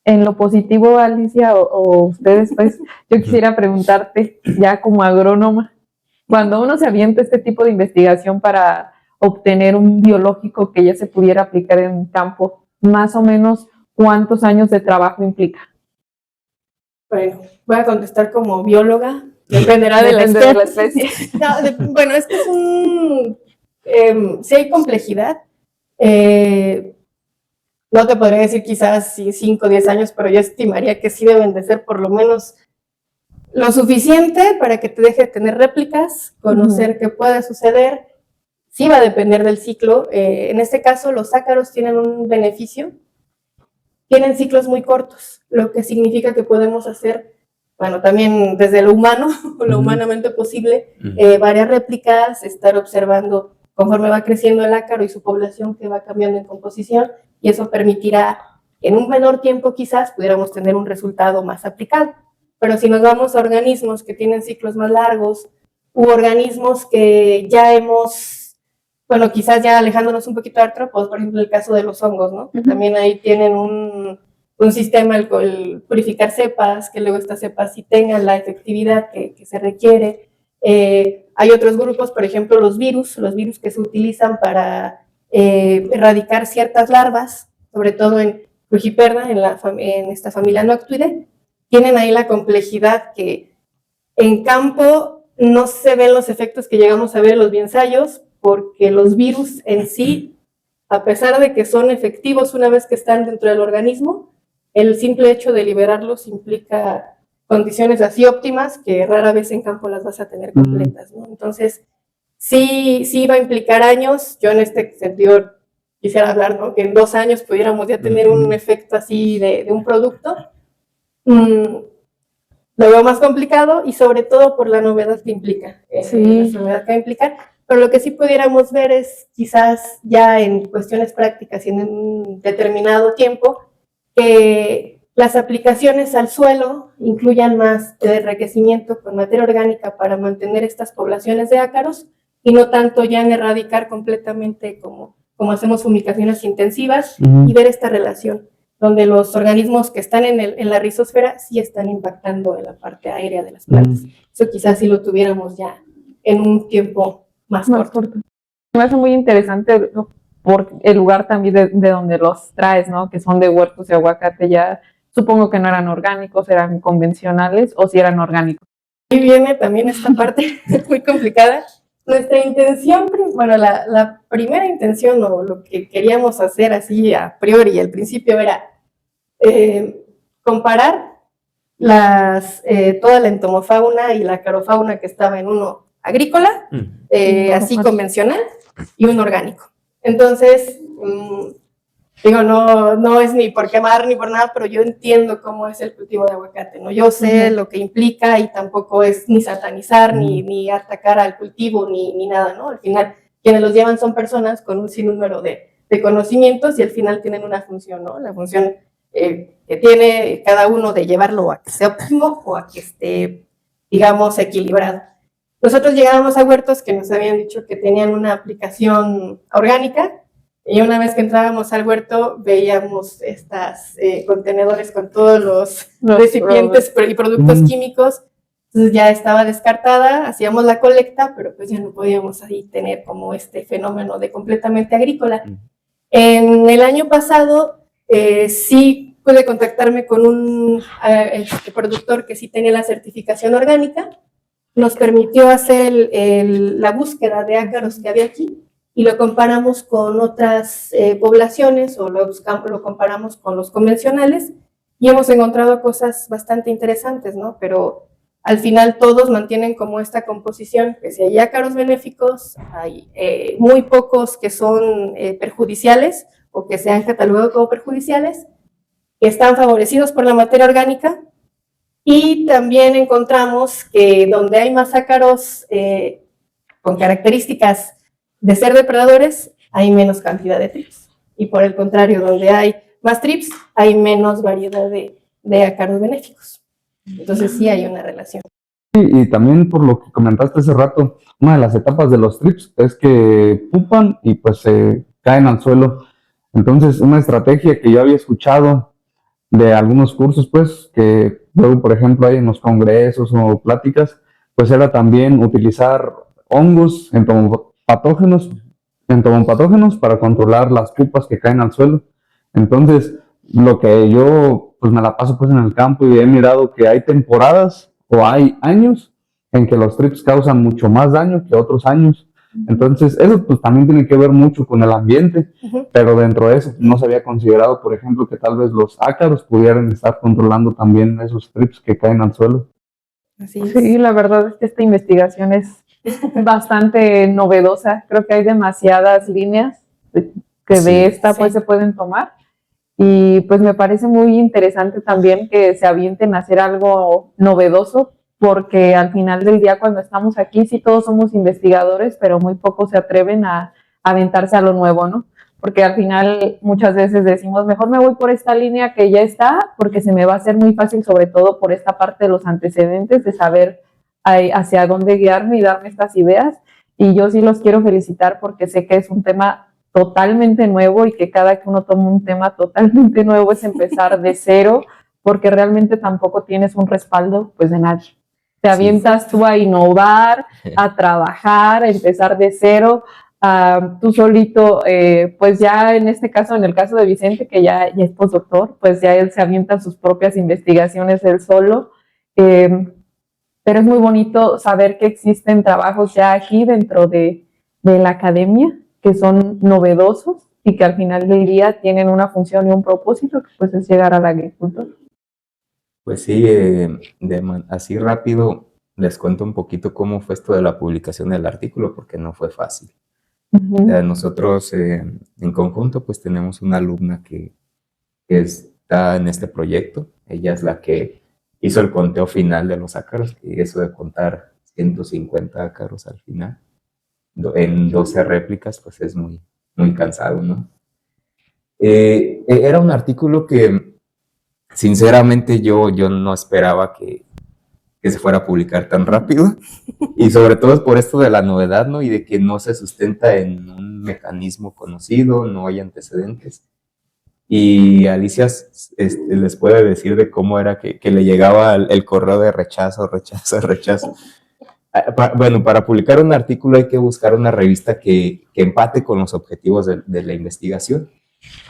En lo positivo, Alicia, o ustedes, pues, yo quisiera preguntarte, ya como agrónoma, cuando uno se avienta este tipo de investigación para obtener un biológico que ya se pudiera aplicar en campo, más o menos, ¿cuántos años de trabajo implica? Bueno, voy a contestar como bióloga, dependerá de la especie. No, bueno, es que sí hay complejidad. No te podría decir quizás 5 o 10 años, pero yo estimaría que sí deben de ser por lo menos lo suficiente para que te deje tener réplicas, conocer qué puede suceder. Sí va a depender del ciclo. En este caso, los ácaros tienen un beneficio. Tienen ciclos muy cortos, lo que significa que podemos hacer, bueno, también desde lo humano, lo humanamente posible, varias réplicas, estar observando conforme va creciendo el ácaro y su población que va cambiando en composición, y eso permitirá que en un menor tiempo quizás pudiéramos tener un resultado más aplicado. Pero si nos vamos a organismos que tienen ciclos más largos, u organismos que ya bueno, quizás ya alejándonos un poquito de artrópodos, por ejemplo, el caso de los hongos, ¿no? Que también ahí tienen un sistema, el purificar cepas, que luego estas cepas sí tengan la efectividad que se requiere. Hay otros grupos, por ejemplo, los virus que se utilizan para erradicar ciertas larvas, sobre todo en Frugiperna, en esta familia Noctuidae, tienen ahí la complejidad que en campo no se ven los efectos que llegamos a ver en los biensayos, porque los virus en sí, a pesar de que son efectivos una vez que están dentro del organismo, el simple hecho de liberarlos implica condiciones así óptimas que rara vez en campo las vas a tener completas, ¿no? Entonces, sí va a implicar años. Yo en este sentido quisiera hablar, ¿no? Que en 2 años pudiéramos ya tener un efecto así de un producto. Lo veo más complicado y sobre todo por la novedad que implica, Sí. la novedad que va a implicar. Pero lo que sí pudiéramos ver es quizás ya en cuestiones prácticas y en un determinado tiempo, que las aplicaciones al suelo incluyan más de enriquecimiento con materia orgánica para mantener estas poblaciones de ácaros y no tanto ya en erradicar completamente como hacemos fumigaciones intensivas y ver esta relación donde los organismos que están en la rizosfera sí están impactando en la parte aérea de las plantas. Eso quizás si lo tuviéramos ya en un tiempo más corto. Me hace muy interesante por el lugar también de donde los traes, ¿no? Que son de huertos de aguacate, ya supongo que no eran orgánicos, eran convencionales, o si eran orgánicos. Ahí viene también esta parte muy complicada. Nuestra intención, bueno, la primera intención o lo que queríamos hacer así a priori, al principio era comparar toda la entomofauna y la carofauna que estaba en uno agrícola, así convencional, y uno orgánico. Entonces, digo, no es ni por quemar ni por nada, pero yo entiendo cómo es el cultivo de aguacate, ¿no? Yo sé lo que implica y tampoco es ni satanizar, ni atacar al cultivo, ni nada, ¿no? Al final, quienes los llevan son personas con un sinnúmero de conocimientos y al final tienen una función, ¿no? La función que tiene cada uno de llevarlo a que sea óptimo o a que esté, digamos, equilibrado. nosotros llegábamos a huertos que nos habían dicho que tenían una aplicación orgánica, y una vez que entrábamos al huerto veíamos estas contenedores con todos los recipientes y productos químicos. Entonces ya estaba descartada, hacíamos la colecta, pero pues ya no podíamos ahí tener como este fenómeno de completamente agrícola. En el año pasado sí pude contactarme con un productor que sí tenía la certificación orgánica. Nos permitió hacer la búsqueda de ácaros que había aquí y lo comparamos con otras poblaciones o lo comparamos con los convencionales y hemos encontrado cosas bastante interesantes, ¿no? Pero al final todos mantienen como esta composición, que si hay ácaros benéficos, hay muy pocos que son perjudiciales o que se han catalogado como perjudiciales, que están favorecidos por la materia orgánica, y también encontramos que donde hay más ácaros con características de ser depredadores, hay menos cantidad de trips. Y por el contrario, donde hay más trips, hay menos variedad de ácaros benéficos. Entonces sí hay una relación. Y también por lo que comentaste hace rato, una de las etapas de los trips es que pupan y pues se caen al suelo. Entonces, una estrategia que yo había escuchado de algunos cursos, pues, que luego, por ejemplo, hay en los congresos o pláticas, pues era también utilizar hongos entomopatógenos para controlar las pupas que caen al suelo. Entonces, lo que yo, pues, me la paso pues en el campo y he mirado que hay temporadas o hay años en que los trips causan mucho más daño que otros años. Entonces, eso pues también tiene que ver mucho con el ambiente, pero dentro de eso no se había considerado, por ejemplo, que tal vez los ácaros pudieran estar controlando también esos trips que caen al suelo. Así es. Sí, la verdad es que esta investigación es bastante novedosa. Creo que hay demasiadas líneas que de esta pues se pueden tomar. Y pues me parece muy interesante también que se avienten a hacer algo novedoso, porque al final del día cuando estamos aquí sí todos somos investigadores, pero muy pocos se atreven a aventarse a lo nuevo, ¿no? Porque al final muchas veces decimos, mejor me voy por esta línea que ya está, porque se me va a hacer muy fácil, sobre todo por esta parte de los antecedentes, de saber hacia dónde guiarme y darme estas ideas. Y yo sí los quiero felicitar porque sé que es un tema totalmente nuevo y que cada que uno toma un tema totalmente nuevo es empezar de cero, porque realmente tampoco tienes un respaldo pues de nadie. Te avientas tú a innovar, a trabajar, a empezar de cero, tú solito, pues ya en este caso, en el caso de Vicente, que ya es postdoctor, pues ya él se avienta sus propias investigaciones él solo, pero es muy bonito saber que existen trabajos ya aquí dentro de la academia que son novedosos y que al final del día tienen una función y un propósito, que pues es llegar a la agricultura. Pues sí, así rápido les cuento un poquito cómo fue esto de la publicación del artículo, porque no fue fácil. O sea, nosotros en conjunto pues tenemos una alumna que está en este proyecto. Ella es la que hizo el conteo final de los ácaros, y eso de contar 150 ácaros al final en 12 réplicas pues es muy, muy cansado, ¿no? Era un artículo que sinceramente yo no esperaba que se fuera a publicar tan rápido, y sobre todo por esto de la novedad, ¿no? Y de que no se sustenta en un mecanismo conocido, no hay antecedentes. Y Alicia les puede decir de cómo era que le llegaba el correo de rechazo. Bueno, para publicar un artículo hay que buscar una revista que empate con los objetivos de la investigación.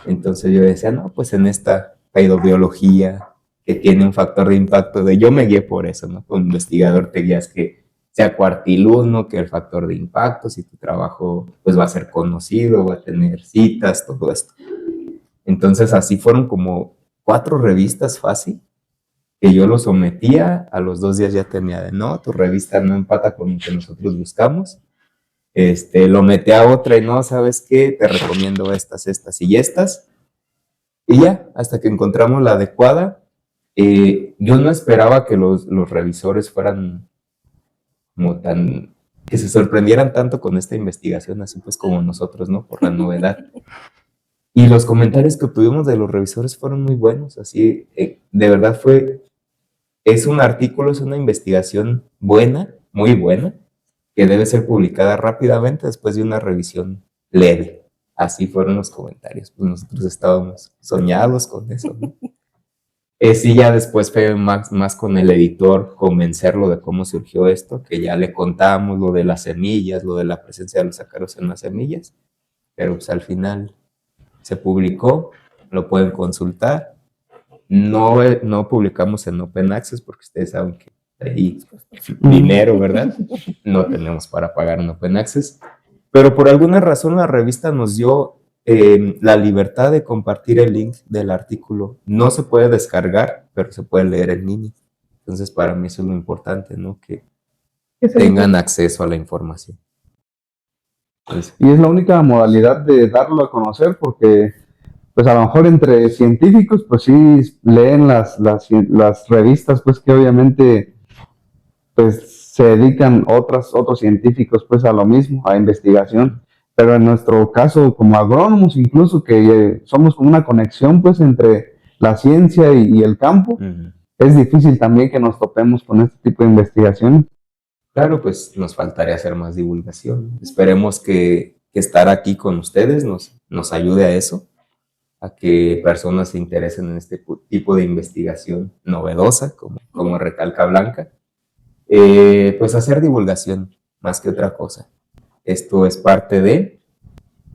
Entonces yo decía, no, pues en esta paidobiología, que tiene un factor de impacto, yo me guié por eso, ¿no? Como investigador te guías que sea cuartiluz, ¿no? Que el factor de impacto, si tu trabajo pues va a ser conocido, va a tener citas, todo esto. Entonces así fueron como 4 revistas fácil, que yo lo sometía, a los 2 días ya tenía de, no, tu revista no empata con lo que nosotros buscamos. Lo metí a otra y no, ¿sabes qué? Te recomiendo estas y estas. Y ya, hasta que encontramos la adecuada. Yo no esperaba que los revisores fueran como que se sorprendieran tanto con esta investigación, así pues como nosotros, ¿no? Por la novedad. Y los comentarios que obtuvimos de los revisores fueron muy buenos, así, de verdad es un artículo, es una investigación buena, muy buena, que debe ser publicada rápidamente después de una revisión leve. Así fueron los comentarios. Pues nosotros estábamos soñados con eso, ¿no? Sí, ya después fue más con el editor convencerlo de cómo surgió esto, que ya le contamos lo de las semillas, lo de la presencia de los ácaros en las semillas, pero pues al final se publicó, lo pueden consultar. No publicamos en Open Access porque ustedes saben que ahí dinero, ¿verdad? No tenemos para pagar en Open Access, pero por alguna razón la revista nos dio la libertad de compartir el link del artículo. No se puede descargar, pero se puede leer en línea. Entonces, para mí eso es lo importante, ¿no? Que tengan acceso a la información. Entonces, Y es la única modalidad de darlo a conocer porque, pues a lo mejor entre científicos, pues sí leen las revistas, pues que obviamente pues se dedican otros científicos pues a lo mismo, a investigación. Pero en nuestro caso, como agrónomos, incluso que somos como una conexión pues entre la ciencia y el campo, es difícil también que nos topemos con este tipo de investigaciones. claro, pues nos faltaría hacer más divulgación. Esperemos que estar aquí con ustedes nos ayude a eso, a que personas se interesen en este tipo de investigación novedosa, como recalca Blanca. Pues hacer divulgación más que otra cosa. Esto es parte de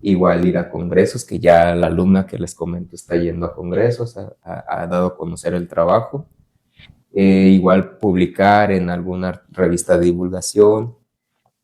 igual ir a congresos, que ya la alumna que les comento está yendo a congresos, ha dado a conocer el trabajo. Igual publicar en alguna revista de divulgación,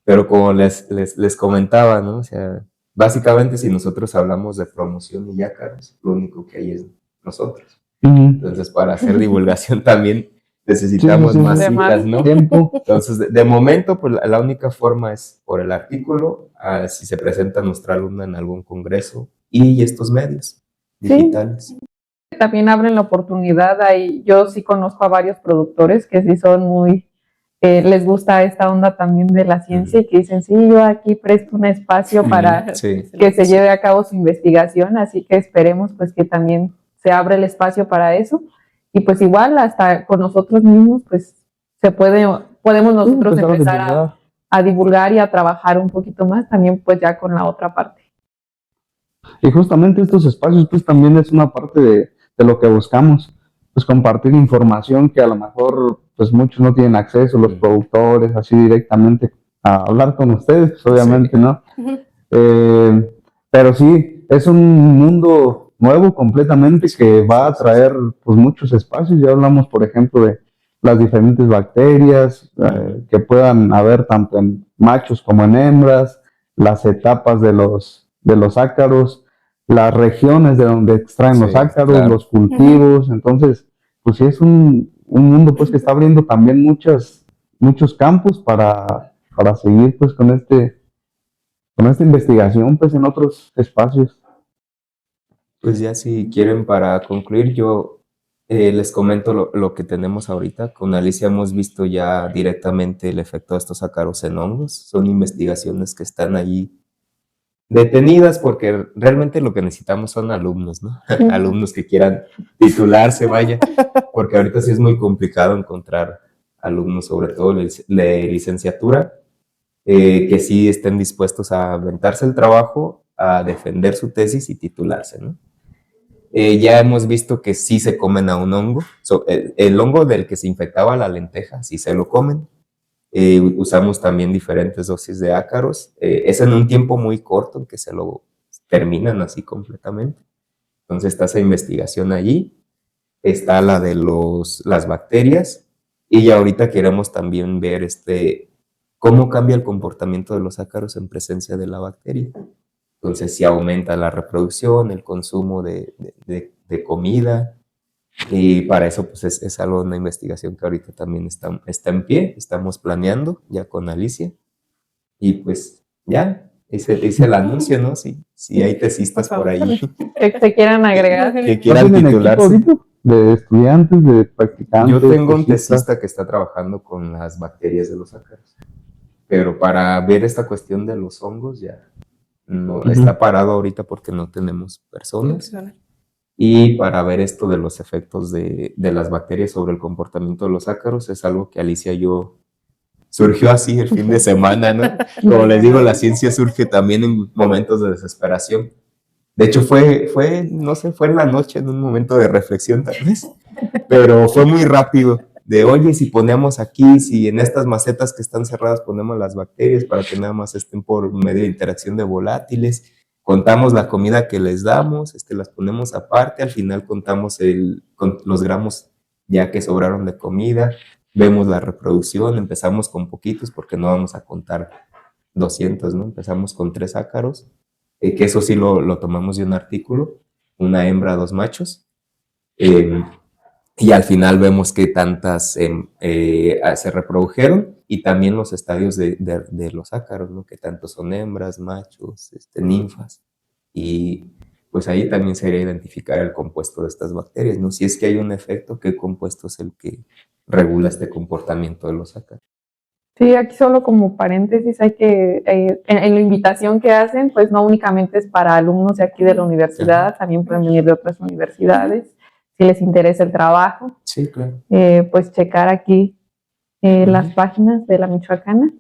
pero como les comentaba, ¿no? O sea, básicamente si nosotros hablamos de promoción y ácaros, lo único que hay es nosotros. Entonces, para hacer divulgación también necesitamos más citas, ¿no? Tiempo. Entonces, de momento, pues la única forma es por el artículo, si se presenta nuestra alumna en algún congreso y estos medios digitales. También abren la oportunidad ahí. Yo sí conozco a varios productores que sí son muy, les gusta esta onda también de la ciencia y que dicen, sí, yo aquí presto un espacio para que se lleve a cabo su investigación, así que esperemos pues que también se abra el espacio para eso. Y pues igual hasta con nosotros mismos pues podemos nosotros empezar a divulgar y a trabajar un poquito más también pues ya con la otra parte. Y justamente estos espacios pues también es una parte de lo que buscamos, pues compartir información que a lo mejor pues muchos no tienen acceso, los productores, así directamente a hablar con ustedes, pues obviamente, ¿no? Pero sí, es un mundo nuevo completamente que va a traer pues muchos espacios. Ya hablamos, por ejemplo, de las diferentes bacterias que puedan haber tanto en machos como en hembras, las etapas de los ácaros, las regiones de donde extraen los ácaros, los cultivos. Entonces, pues sí es un mundo pues que está abriendo también muchos campos para seguir pues con esta investigación pues en otros espacios. Pues ya si quieren, para concluir, yo les comento lo que tenemos ahorita. Con Alicia hemos visto ya directamente el efecto de estos ácaros en hongos. Son investigaciones que están ahí detenidas porque realmente lo que necesitamos son alumnos, ¿no? Alumnos que quieran titularse, vaya, porque ahorita sí es muy complicado encontrar alumnos, sobre todo de licenciatura, que sí estén dispuestos a aventarse el trabajo, a defender su tesis y titularse, ¿no? Ya hemos visto que sí se comen a un hongo, el hongo del que se infectaba la lenteja, sí se lo comen. Usamos también diferentes dosis de ácaros. Es en un tiempo muy corto en que se lo terminan así completamente. Entonces está esa investigación allí, está la de las bacterias, y ya ahorita queremos también ver cómo cambia el comportamiento de los ácaros en presencia de la bacteria. Entonces si aumenta la reproducción, el consumo de comida. Y para eso pues es algo, una investigación que ahorita también está en pie, estamos planeando ya con Alicia. Y pues ya, hice el anuncio, ¿no? Si hay tesistas por ahí. Que se quieran agregar. Que quieran titularse. De estudiantes, de practicantes. Yo tengo un tesista que está trabajando con las bacterias de los ácaros. Pero para ver esta cuestión de los hongos ya no está parado ahorita porque no tenemos personas. Y para ver esto de los efectos de las bacterias sobre el comportamiento de los ácaros es algo que Alicia y yo surgió así el fin de semana, ¿no? Como les digo, la ciencia surge también en momentos de desesperación. De hecho, no sé, fue en la noche, en un momento de reflexión tal vez, pero fue muy rápido. De, oye, si ponemos aquí, si en estas macetas que están cerradas ponemos las bacterias para que nada más estén por medio de interacción de volátiles, contamos la comida que les damos, las ponemos aparte, al final contamos los gramos ya que sobraron de comida, vemos la reproducción, empezamos con poquitos porque no vamos a contar 200, ¿no? Empezamos con 3 ácaros, que eso sí lo tomamos de un artículo, una hembra, 2 machos, y al final vemos que tantas se reprodujeron y también los estadios de los ácaros, ¿no? Que tantos son hembras, machos, ninfas, y pues ahí también sería identificar el compuesto de estas bacterias, ¿no? Si es que hay un efecto, ¿qué compuesto es el que regula este comportamiento de los ácaros? Sí, aquí solo como paréntesis hay que, en la invitación que hacen, pues no únicamente es para alumnos de aquí de la universidad, también pueden venir de otras universidades, si les interesa el trabajo. Sí, claro. Pues checar aquí las páginas de la Michoacana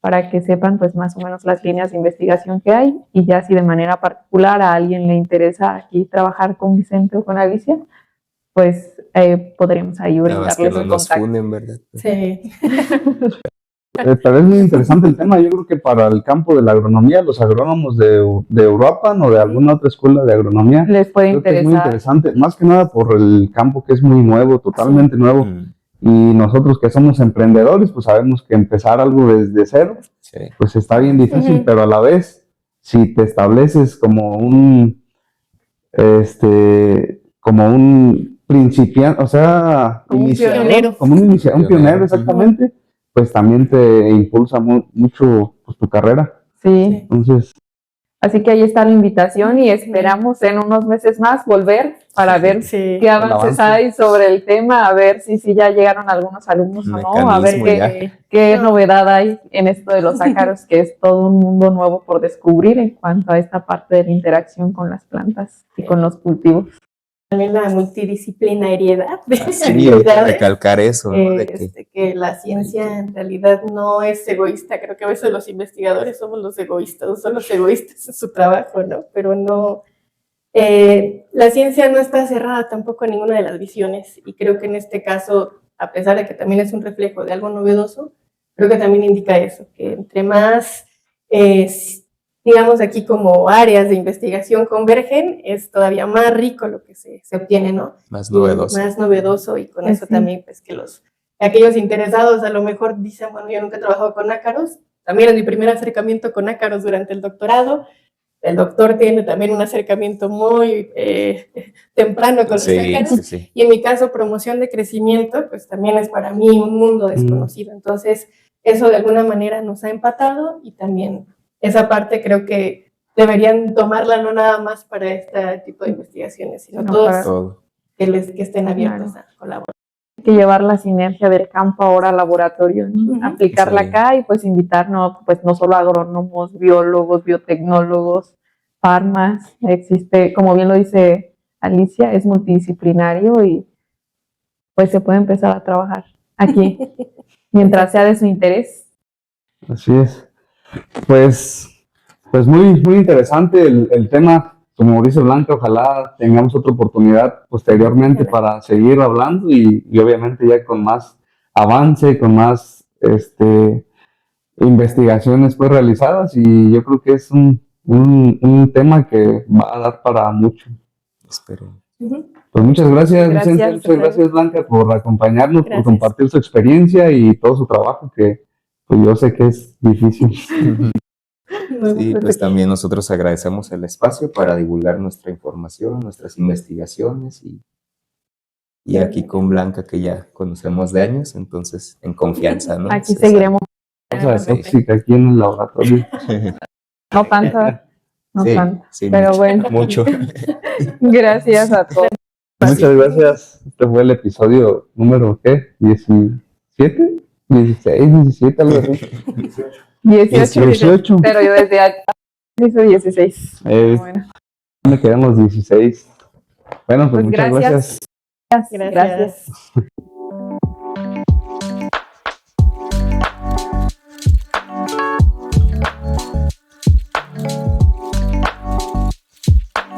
para que sepan pues más o menos las líneas de investigación que hay, y ya si de manera particular a alguien le interesa aquí trabajar con Vicente o con Alicia, pues podremos ahí brindarles que no el nos contacto. funden, ¿verdad? Sí. Tal vez muy interesante el tema. Yo creo que para el campo de la agronomía, los agrónomos de Uruapan o de alguna otra escuela de agronomía, Les puede creo que es muy interesar. interesante, más que nada por el campo que es muy nuevo, totalmente nuevo. Y nosotros que somos emprendedores, pues sabemos que empezar algo desde cero, Sí. pues está bien difícil, Ujú. pero a la vez, si te estableces como un principiante, o sea, Como un iniciador, pionero. como un pionero, Pionero, exactamente, pues también te impulsa mucho pues, tu carrera. Sí, Entonces, así que ahí está la invitación y esperamos en unos meses más volver para ver Sí. qué avances avance. hay sobre el tema, a ver si ya llegaron algunos alumnos o no, a ver Mecanismo qué No. novedad hay en esto de los ácaros, que es todo un mundo nuevo por descubrir en cuanto a esta parte de la interacción con las plantas y con los cultivos. También la multidisciplinariedad de Sí, actividades. recalcar eso, ¿no? De que Que la ciencia en realidad no es egoísta. Creo que a veces los investigadores somos los egoístas, son los egoístas en su trabajo, ¿no? Pero no, la ciencia no está cerrada tampoco a ninguna de las visiones, y creo que en este caso, a pesar de que también es un reflejo de algo novedoso, creo que también indica eso, que entre más, digamos aquí como áreas de investigación convergen, es todavía más rico lo que se obtiene, ¿no? más novedoso. Más novedoso, y con Pues eso sí. también, pues que aquellos interesados a lo mejor dicen, bueno, yo nunca he trabajado con ácaros, también es mi primer acercamiento con ácaros durante el doctorado. El doctor tiene también un acercamiento muy temprano con los ácaros. Sí. Y en mi caso, promoción de crecimiento, pues también es para mí un mundo desconocido. Entonces, eso de alguna manera nos ha empatado, y también esa parte creo que deberían tomarla no nada más para este tipo de investigaciones, sino No, todos para Todo. que estén abiertos Claro. a colaborar. Hay que llevar la sinergia del campo ahora al laboratorio, ¿no? Aplicarla Sí. acá y pues invitarnos, pues no solo agrónomos, biólogos, biotecnólogos, farmas, existe, como bien lo dice Alicia, es multidisciplinario y pues se puede empezar a trabajar aquí, mientras sea de su interés. así es. Pues muy, muy interesante el tema. Como dice Blanca, ojalá tengamos otra oportunidad posteriormente para seguir hablando y obviamente ya con más avance, con más investigaciones pues realizadas, y yo creo que es un tema que va a dar para mucho. Espero. Pues muchas gracias, Gracias. Vicente, muchas gracias, Blanca, por acompañarnos, por Gracias. compartir su experiencia y todo su trabajo, que pues yo sé que es difícil. Sí, pues también nosotros agradecemos el espacio para divulgar nuestra información, nuestras investigaciones, y aquí con Blanca, que ya conocemos de años, entonces en confianza, ¿no? Aquí seguiremos, Cosa de tóxica aquí en el laboratorio. no tanto, no Sí, tanto, sí, pero mucho, bueno, mucho. gracias a todos. Muchas gracias. Este fue el episodio número, ¿qué? ¿17? 16, 17, algo así. 18. Pero yo desde antes hice 16. Bueno, Me quedan los 16. Bueno, pues pues muchas gracias. gracias. Gracias.